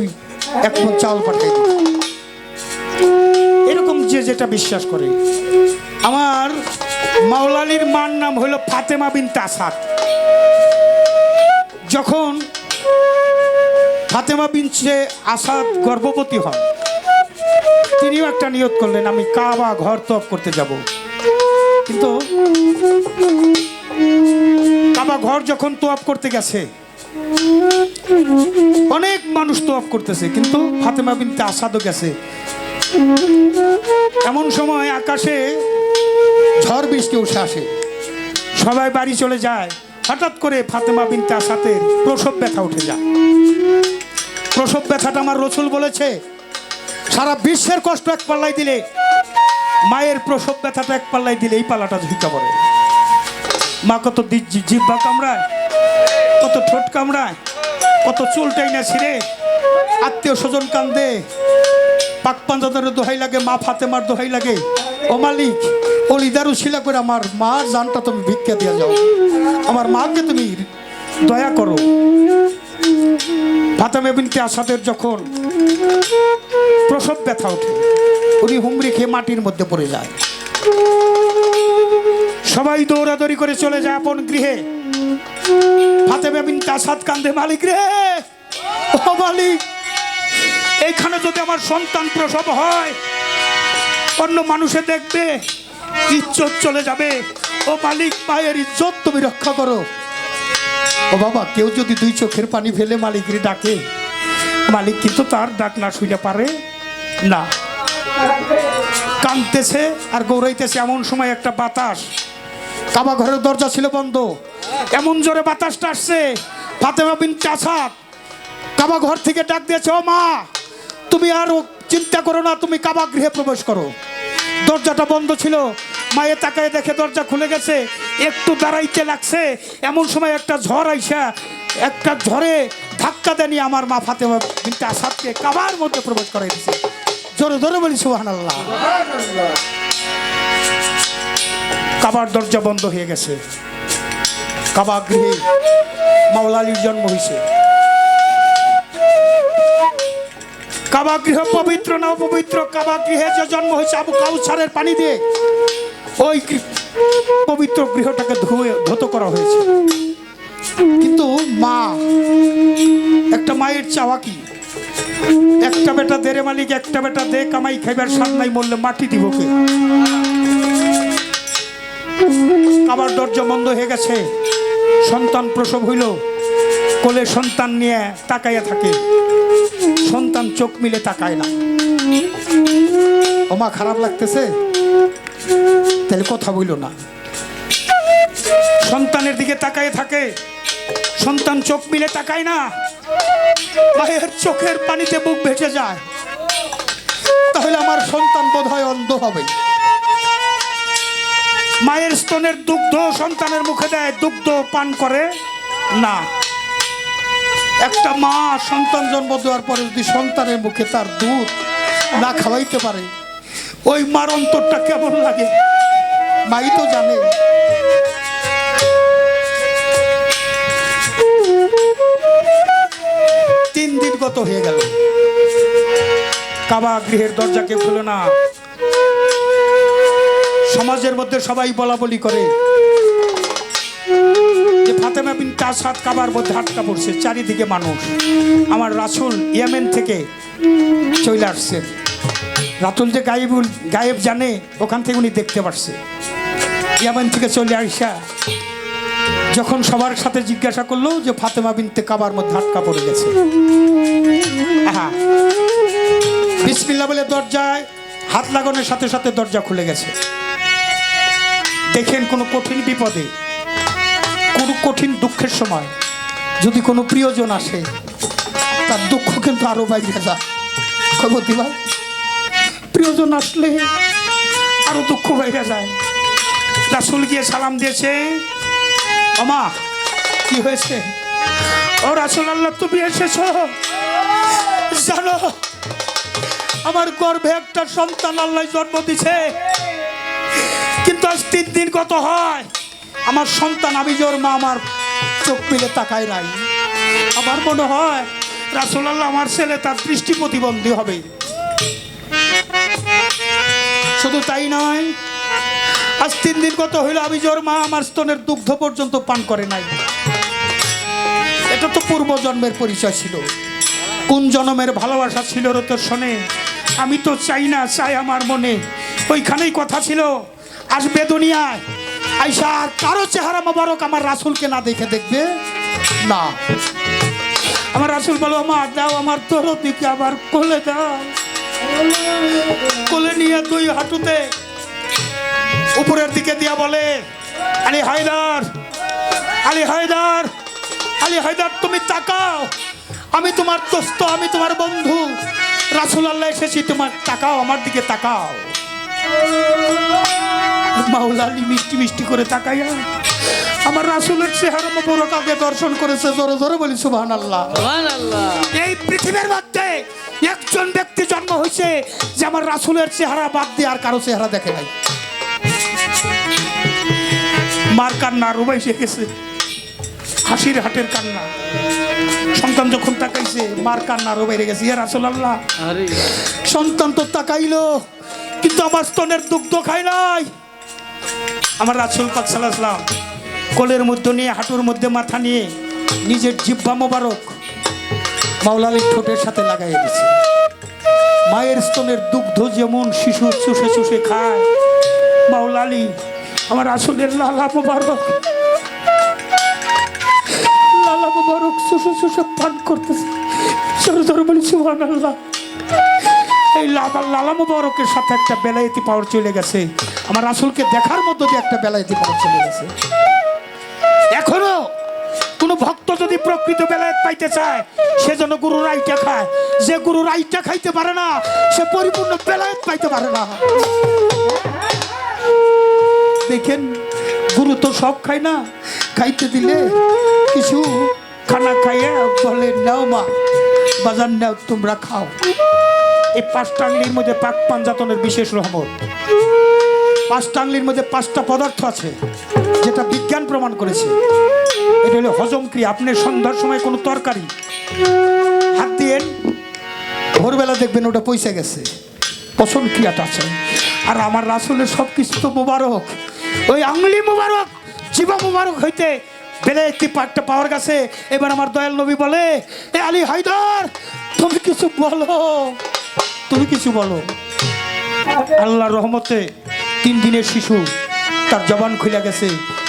এক মণ চাল পাঠিয়ে দিব। এরকম যে যেটা বিশ্বাস করে। আমার মাওলা আলীর মার নাম হলো ফাতেমা বিনতে আসাদ। যখন ফাতেমা বিনতে আসাদ গর্ভবতী হন, তিনিও একটা নিয়ত করলেন, আমি কাবা ঘর তওয়াফ করতে যাব। কিন্তু কাবা ঘর যখন তওয়াফ করতে গেছে, অনেক মানুষ তওয়াফ করতেছে, কিন্তু ফাতেমা বিনতে আসাদও গেছে। এমন সময় আকাশে ঝড় বৃষ্টি উঠে আসে, সবাই বাড়ি চলে যায়। হঠাৎ করে ফাতেমা বিনতে আসাদের প্রসব ব্যথা উঠে যায়। প্রসব ব্যথাটা আমার রসুল বলেছে, সারা বিশ্বের কষ্ট এক পাল্লায় দিলে মায়ের প্রসব ব্যথাটা এক পাল্লায় দিলে এই পাল্লাটা ঝুঁকা পড়ে। মা কত জিহ্বা কামড়ায়, কত ঠোঁট কামড়ায়, কত চুলটাই না ছিঁড়ে, আত্মীয় স্বজন কান্দে, পাক পাঞ্জাতনের দোহাই লাগে, মা ফাতেমার দোহাই লাগে, ও মালিক অলিদারু শিলা করে আমার মার জানটা তুমি ভিক্ষা দিয়ে যাও, আমার মাকে তুমি দয়া করো। ফাতেমা বিনতে আসাদের যখন প্রসব ব্যথা ওঠে, উনি হুমড়ি খেয়ে মাটির মধ্যে পড়ে যায়। সবাই দৌড়াদৌড়ি করে চলে যায় আপন গৃহে। ফাতেমা বিনতে আসাদ কান্দে, মালিক রে, ও মালিক, এইখানে যদি আমার সন্তান প্রসব হয়, অন্য মানুষে দেখবে, ইজ্জত চলে যাবে। ও মালিক, মায়ের ইজ্জত তুমি রক্ষা করো। ও বাবা, কেউ যদি দুই চোখের পানি ফেলে মালিকরে ডাকে, মালিক কিন্তু তার ডাক না শুনে পারে না, কাঁদতেছে আর গৌরাইতেছে। এমন সময় একটা বাতাস, কাবা ঘরের দরজা ছিল বন্ধ, এমন জোরে বাতাসটা আসছে, ফাতেমা বিনতে আসাদ কাবা ঘর থেকে ডাক দিয়েছে, ও মা, তুমি আর চিন্তা করো না, তুমি কাবা গৃহে প্রবেশ করো। দরজাটা বন্ধ ছিল, মায়ে তাকায় দেখে দরজা খুলে গেছে। একটু দাঁড়াইতে লাগছে, এমন সময় একটা ঝড় আইসা, একটা ঝড়ে ধাক্কা দেনি আমার মা ফাতেমা বিনতে আসাদকে কাবার মধ্যে প্রবেশ করাই দিয়েছে। জোরে জোরে বলি সুবহানাল্লাহ। কাবার দরজা বন্ধ হয়ে গেছে, কাবা গৃহে মাওলা আলীর জন্ম হয়েছে। কাবা গৃহ পবিত্র না অপবিত্র? কাবা গৃহে যে জন্ম হয়েছে আবু কাউসারের পানি দিয়ে ওই পবিত্র গৃহটাকে ধৌত করা হয়েছে। কিন্তু মা, একটা মায়ের চাওয়া কি? একটা বেটা দেরে মালিক, একটা বেটা দে কামাই খাইবার স্বাদ নাই, মরলে মাটি দিব কে? কাবার দরজা বন্ধ হয়ে গেছে, সন্তান প্রসব হইল, কোলে সন্তান নিয়ে তাকাইয়া থাকে, সন্তান চোখ মিলে তাকায় না। ওমা খারাপ লাগতেছে, তাহলে কথা বইল না। সন্তানের দিকে তাকায় থাকে, সন্তান চোখ মিলে তাকায় না, মায়ের চোখের পানিতে বুক ভেসে যায়। তাহলে আমার সন্তান বোধহয় অন্ধ হবে। মায়ের স্তনের দুগ্ধ সন্তানের মুখে দেয়, দুগ্ধ পান করে না। একটা মা সন্তান জন্ম দেওয়ার পরে যদি সন্তানের মুখে তার দুধ না খাওয়াইতে পারে, ওই মার অন্তরটা কেমন লাগে মাই তো জানে। তিন দিন গত হয়ে গেল, কাবা গৃহের দরজা কেউ খুলো না। সমাজের মধ্যে সবাই বলা বলি করে যে ফাতেমা বিনতে আসাদ কাবার মধ্যে আটকা পড়ছে। চারিদিকে মানুষ। আমার রাসূল ইয়েমেন থেকে চলে আসছেন। রাসূল যে গায়েব জানে, ওখান থেকে উনি দেখতে পারছে। ইয়েমেন থেকে চলে আসা যখন সবার সাথে জিজ্ঞাসা করলো যে ফাতেমা বিনতে কাবার মধ্যে আটকা পড়ে গেছে, হ্যাঁ বিসমিল্লাহ বলে দরজায় হাত লাগানোর সাথে সাথে দরজা খুলে গেছে। দেখেন, কোনো কঠিন বিপদে, কোনো কঠিন দুঃখের সময় যদি কোনো প্রিয়জন আসে, তার দুঃখ কিন্তু আরো বাইরে যায়। খবর ভাই, প্রিয়জন আসলে আরো দুঃখ বাইরে যায়। রাসূল গিয়ে সালাম দিয়েছে, আমা কি হয়েছে? ও রাসূলুল্লাহ, তুমি এসেছো? জানো আমার গর্ভে একটা সন্তান আল্লাহ জন্ম দিছে, কিন্তু আজ 3 দিন গত হয়, আমার সন্তান আবিজোর মা আমার চোখ মিলে তাকায় নাই। আমার মনে হয় রাসূলুল্লাহ, আমার ছেলে তার দৃষ্টি প্রতিবন্ধী হবে। শুধু তাই নয়, আজ 3 দিন গত হইল, আবিজোর মা আমার স্তনের দুগ্ধ পর্যন্ত পান করে নাই। এটা তো পূর্ব জন্মের পরিচয় ছিল, কোন জন্মের ভালোবাসা ছিল তোর শোনে। আমি তো চাই না, চাই আমার মনে। ওইখানেই কথা ছিল, আসবে দুনিয়ায় আইসা আর কারো চেহারা মোবারক আমার রাসূলকে না দেখে দেখবে না। আমার রাসূল বলো, মা দাও আমার তোর দিকে, আবার কোলে দাও। কোলে নিয়ে 2 হাঁটুতে উপরের দিকে দিয়া বলে, আলী হায়দার, আলী হায়দার, আলী হায়দার, তুমি তাকাও, আমি তোমার দোস্ত, আমি তোমার বন্ধু রাসূলুল্লাহ এসেছি, তোমার তাকাও, আমার দিকে তাকাও। মাওলা আলী মিষ্টি মিষ্টি করে তাকাইয়া আমার রাসূলের চেহারা মোবারক আগে দর্শন করেছে। জোরে জোরে বলি সুবহানাল্লাহ। সুবহানাল্লাহ। এই পৃথিবীর মধ্যে একজন ব্যক্তি জন্ম হয়েছে যে আমার রাসূলের চেহারা বাদ দিয়ে আর কারো চেহারা দেখে নাই। মার কান্না রুবাই গেছে, হাসির হাটের কান্না। সন্তান যখন তাকাইছে, মার কান্না রুবাই গেছে। ইয়া রাসূলুল্লাহ, সন্তান তো তাকাইলো, কিন্তু আমার স্তনের দুগ্ধ খায় নাই। আমার রাসূল পাক সাল্লাল্লাহু আলাইহি ওয়াসাল্লাম কোলের মধ্যে নিয়ে, হাঁটুর মধ্যে মাথা নিয়ে নিজের জিহ্বা মোবারক মাওলা আলীর ঠোঁটের সাথে লাগাইয়া দিয়েছে। মায়ের স্তনের দুগ্ধ যেমন শিশু চুষে চুষে খায়, মাওলা আলী আমার রাসূলের লালা মোবারক, লালা মোবারক চুষে চুষে পান করতেছে। জোরে জোরে বলি সুবহানাল্লাহ। এই লালা মোবারকের সাথে একটা বেলায়েতি পাওয়ার চলে গেছে। আমার রাসূলকে দেখার মধ্য দিয়ে একটা বেলায়েতি পাওয়ার চলে গেছে। এখনো কোন ভক্ত যদি প্রকৃত বেলায়েত পাইতে চায়, সে যেন গুরু রাইটা খায়। যে গুরু রাইটা খাইতে পারে না, সে পরিপূর্ণ বেলায়েত পাইতে পারে না। দেখেন, গুরু তো সব খায় না, খাইতে দিলে কিছু খানা খাইয়া বলে, নাও মা, বাজার নাও, তোমরা খাও। এই 5টা আঙ্গুলির মধ্যে পাক পাঞ্জাতনের বিশেষ রহমত। 5টা আঙ্গুলির মধ্যে 5টা পদার্থ আছে, যেটা বিজ্ঞান প্রমাণ করেছে। এটা হলো হজম ক্রিয়া। আপনি সন্ধ্যার সময় কোনো তরকারি হাত দিয়েন, ভোরবেলা দেখবেন ওটা পয়সা গেছে, পছন ক্রিয়াটা আছে। আর আমার রাসূলের সব কিছু তো মোবারক, ওই আঙুলি মোবারক, জিবা মোবারক হইতে বেলে একটি পাকটা পাওয়ার গেছে। এবার আমার দয়াল নবী বলে, এ আলী হায়দার, তুমি কিছু বলো, তুমি কিছু বলো। আল্লাহর রহমতে 3 দিনের শিশু তার জবান খুলে গেছে,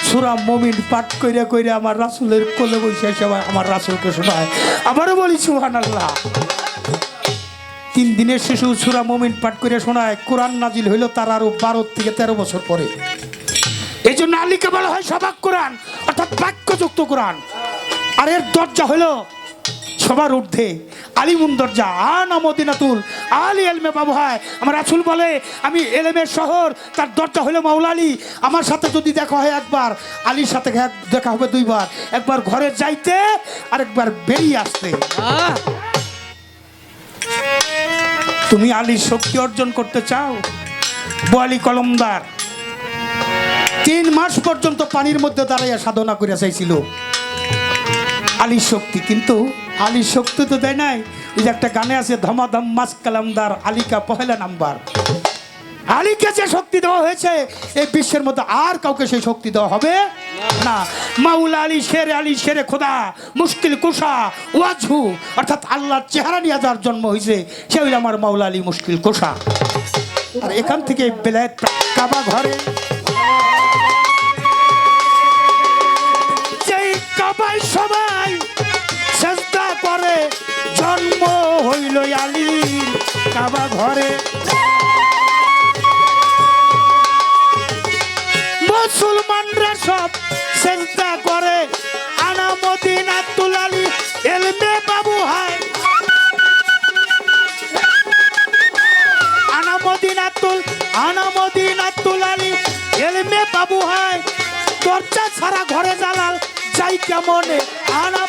সূরা মুমিন পাঠ কইরা কইরা আমার রাসূলের কোলে বসে এসে আমার রাসূলকে শোনায়। আবারও বলি সুবহানাল্লাহ। 3 দিনের শিশু সূরা মুমিন পাঠ করে শোনায়। কোরআন নাজিল হইল তার আরো 12 থেকে 13 বছর পরে। এই জন্য আলীকে বলা হয় সবাক কোরআন, অর্থাৎ বাক্যযুক্ত কোরআন। আর এর দরজা হলো সবার ঊর্ধ্বে, আলিমুন দরজা, আনা মদিনাতুল আলী এলমে বাবু হয়। আমার রাসূল বলে আমি এলেমের শহর, তার দরজা হলো মাওলা আলী। আমার সাথে যদি দেখা হয় একবার, আলীর সাথে দেখা হবে 2 বার, একবার ঘরে যাইতে আর একবার বেরিয়ে আসতে। তুমি আলীর শক্তি অর্জন করতে চাও? বোয়ালি কলমদার 3 মাস পর্যন্ত পানির মধ্যে দাঁড়াইয়া সাধনা করে চাইছিল আলীর শক্তি, কিন্তু আলীর শক্তি তো দেয় নাই। ওই যে একটা গানে আছে, ধমাধম মাস কালামদার আলীকা পহেলা নাম্বার। আলীকে যে শক্তি দেওয়া হয়েছে এই বিশ্বের মধ্যে আর কাউকে সেই শক্তি দেওয়া হবে না। মাওলা আলী শেরে খোদা, মুশকিল কুশা ওয়াজহু, অর্থাৎ আল্লাহর চেহারা নিয়ে যার জন্ম হয়েছে সে হইল আমার মাওলা আলী মুশকিল কুশা। আর এখান থেকে বেলায়েত কাবা ঘরে, যেই কাবায় সবাই সেজদা করে, জন্ম হইল আলীর কাবা ঘরে। মুসলমানরা সব সেজদা করে, আনা মদিনাতুল আলী এলমে বাবু হয়। আনা মদিনাতুল আলী এলমে বাবু হয়। দরজা ছাড়া ঘরে জালাল যাই কেমনে, আনা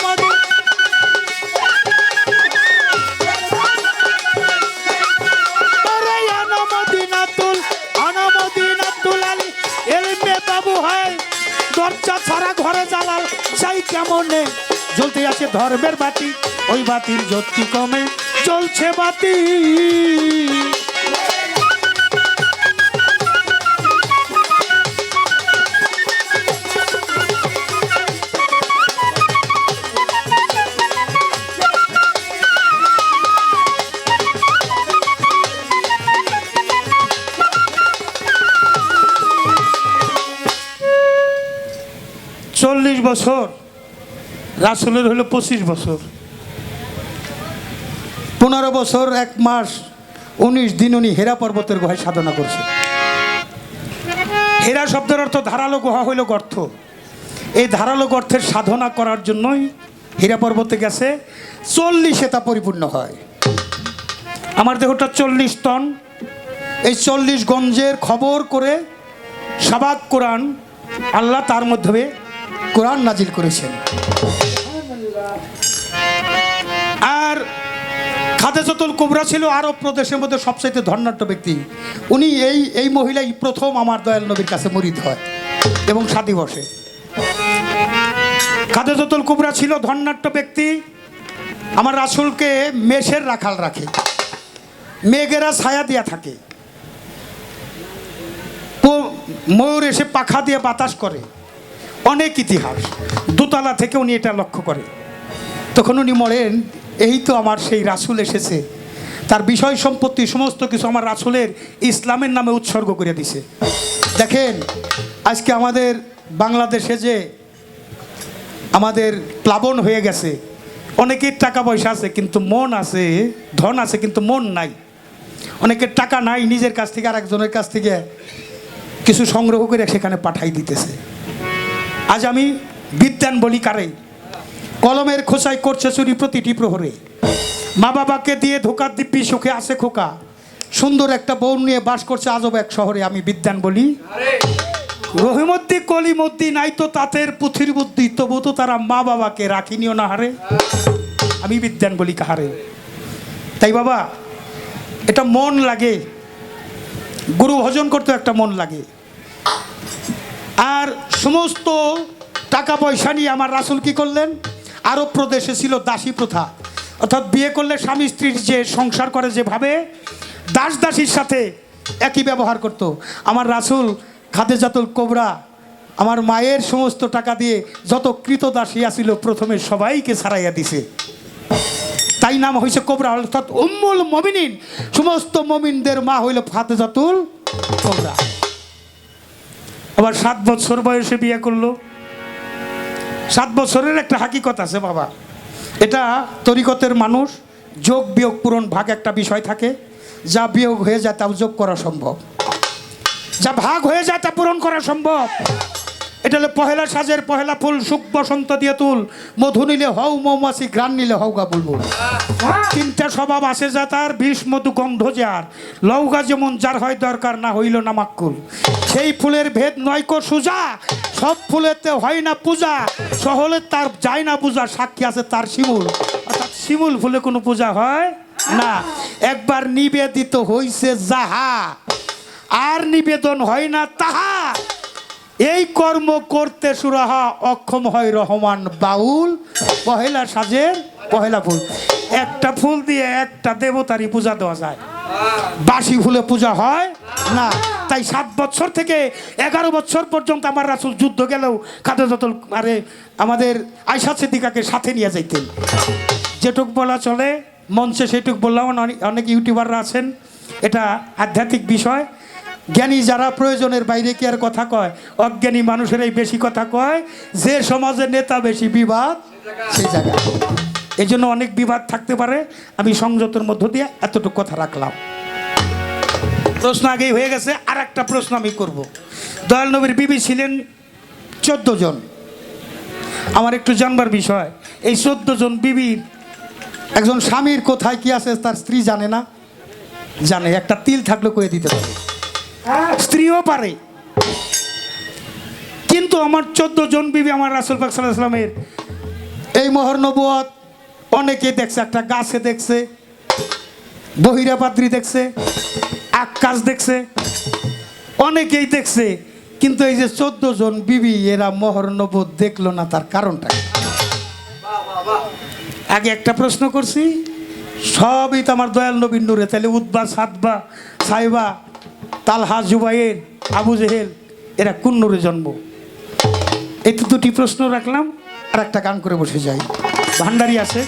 মদিনাতুল আলী এলমে বাবু হয়। দরজা ছাড়া ঘরে জালাল যাই কেমনে, জ্বলতে আছে ধর্মের বাতি, ওই বাতির জ্যোতি কমে জ্বলছে বাতি। 40 বছর, রাসূলের হলো 25 বছর। 15 বছর 1 মাস 19 দিন উনি হেরা পর্বতের গুহায় সাধনা করছে। হেরা শব্দের অর্থ ধারালো গুহা হইল গর্ত। এই ধারালো গর্তের সাধনা করার জন্যই হীরা পর্বতে গেছে। 40-এ তা পরিপূর্ণ হয়। আমার দেহটা 40 টন। এই 40 গঞ্জের খবর করে সাবাক কোরআন আল্লাহ তার মধ্যে কোরআন নাজিল করেছেন। আর খাদেজাতুল কুবরা ছিল আরব প্রদেশের মধ্যে সবচেয়ে ধনাঢ্য ব্যক্তি। উনি এই মহিলাই প্রথম আমার দয়াল নবীর কাছে মুরিদ হয় এবং সাথী বসে। খাদেজাতুল কুবরা ছিল ধনাঢ্য ব্যক্তি। আমার রাসূলকে মেষের রাখাল রাখে, মেঘেরা ছায়া দিয়া থাকে, ময়ূর এসে পাখা দিয়ে বাতাস করে, অনেক ইতিহাস। দোতলা থেকে উনি এটা লক্ষ্য করে। তখন উনি বলেন, এই তো আমার সেই রাসূল এসেছে, তার বিষয় সম্পত্তি সমস্ত কিছু আমার রাসূলের ইসলামের নামে উৎসর্গ করে দিছে। দেখেন আজকে আমাদের বাংলাদেশে যে আমাদের প্লাবন হয়ে গেছে, অনেকের টাকা পয়সা আছে কিন্তু মন আছে, ধন আছে কিন্তু মন নাই। অনেকের টাকা নাই, নিজের কাছ থেকে আরেকজনের কাছ থেকে কিছু সংগ্রহ করে সেখানে পাঠাই দিতেছে। আজ আমি বিদ্যান বলি কারে, কলমের খোঁচাই করছে চুরি প্রতিটি প্রহরে। মা বাবাকে দিয়ে ধোকা দিব্যি সুখে আছে খোকা, সুন্দর একটা বউ নিয়ে বাস করছে আজব এক শহরে। আমি বিদ্যান বলি, রহিমদ্দি কলিমদ্দি নাই তো তাদের পুথির বুদ্ধি, তবু তো তারা মা বাবাকে রাখিনিও না হারে। আমি বিদ্যান বলি কাহারে। তাই বাবা, এটা মন লাগে, গুরু ভজন করতে একটা মন লাগে। আর সমস্ত টাকা পয়সা নিয়ে আমার রাসূল কি করলেন, আরব প্রদেশে ছিল দাসী প্রথা। অর্থাৎ বিয়ে করলে স্বামী স্ত্রীর যে সংসার করে যেভাবে দাস দাসীর সাথে একই ব্যবহার করত। আমার রাসূল খাদিজাতুল কুবরা আমার মায়ের সমস্ত টাকা দিয়ে যত কৃতদাসী আছিল প্রথমে সবাইকে ছাড়াইয়া দিছে, তাই নাম হয়েছে কোবরা, অর্থাৎ উম্মুল মুমিনিন। সমস্ত মুমিনদের মা হইল খাদিজাতুল কুবরা। আবার 7 বছর বয়সে বিয়ে করলো। 7 বছরের একটা হাকিকত আছে বাবা, এটা তরিকতের মানুষ যোগ বিয়োগ পূরণ ভাগ একটা বিষয় থাকে, যা বিয়োগ হয়ে যায় তা যোগ করা সম্ভব, যা ভাগ হয়ে যায় তা পূরণ করা সম্ভব। এটা হলো পহেলা সাজের পহেলা ফুল, সুখ বসন্ত দিয়ে তুল, মধু নিলে হও মৌমাছি, ঘ্রাণ নিলে হও গা বুলবুল। 3টা স্বভাব আছে যা তার, বিষ মধু গন্ধ যার, লৌগা যেমন যার হয় দরকার, না হইল না মাক্কুল। সেই ফুলের ভেদ নয়কো সুজা, সব ফুলেতে হয় না পূজা, সহলে তার যায় না পূজা, সাক্ষী আছে তার শিমুল। অর্থাৎ শিমুল ফুলে কোনো পূজা হয় না। একবার নিবেদিত হইছে যাহা, আর নিবেদন হয় না তাহা, এই কর্ম করতে সুরাহা, অক্ষম হয় রহমান বাউল। পহেলা সাজের পহেলা ফুল, একটা ফুল দিয়ে একটা দেবতারই পূজা দেওয়া যায়, বাসি ফুলে পূজা হয় না। তাই 7 বছর থেকে 11 বছর পর্যন্ত আমার রাসূল যুদ্ধ গেলেও খাদিজাতুল আমাদের আয়েশা সিদ্দিকাকে সাথে নিয়ে যাইতেন। যেটুক বলা চলে মঞ্চে সেটুক বললাম। অনেক ইউটিউবাররা আছেন, এটা আধ্যাত্মিক বিষয়। জ্ঞানী যারা প্রয়োজনের বাইরে কি আর কথা কয়, অজ্ঞানী মানুষেরাই বেশি কথা কয়। যে সমাজের নেতা বেশি বিবাদ সেই জায়গায়, এই জন্য অনেক বিবাদ থাকতে পারে। আমি সংযতের মধ্য দিয়ে এতটুকু কথা রাখলাম। প্রশ্ন আগেই হয়ে গেছে, আর একটা প্রশ্ন আমি করব। দয়াল নবীর বিবি ছিলেন 14 জন। আমার একটু জানবার বিষয়, এই 14 জন বিবির একজন স্বামীর কোথায় কি আছে তার স্ত্রী জানে না? জানে। একটা তিল থাকলে করে দিতে পারে, স্ত্রীও পারে। কিন্তু আমার 14 জন বিবি আমার রাসূল পাক সাল্লাল্লাহু আলাইহি ওয়াসাল্লামের এই মোহর নবুয়ত অনেকে দেখছে। একটা গাছে দেখছে, বহিরা পাত্রী দেখছে, আকাশ দেখছে, অনেকেই দেখছে। কিন্তু এই যে 14 জন বিবি এরা মোহর নবুয়ত দেখলো না, তার কারণটা কি? আগে একটা প্রশ্ন করছি, সবই তো আমার দয়াল নবীর নূরে। তাহলে উতবা, সাতবা, সাইবা, তালহা, জুবাইর, আবু জেহেল এরা কোন নূরে জন্ম? এই তো 2টি প্রশ্ন রাখলাম, আর একটা গান করে বসে যাই। ভান্ডারি আছে।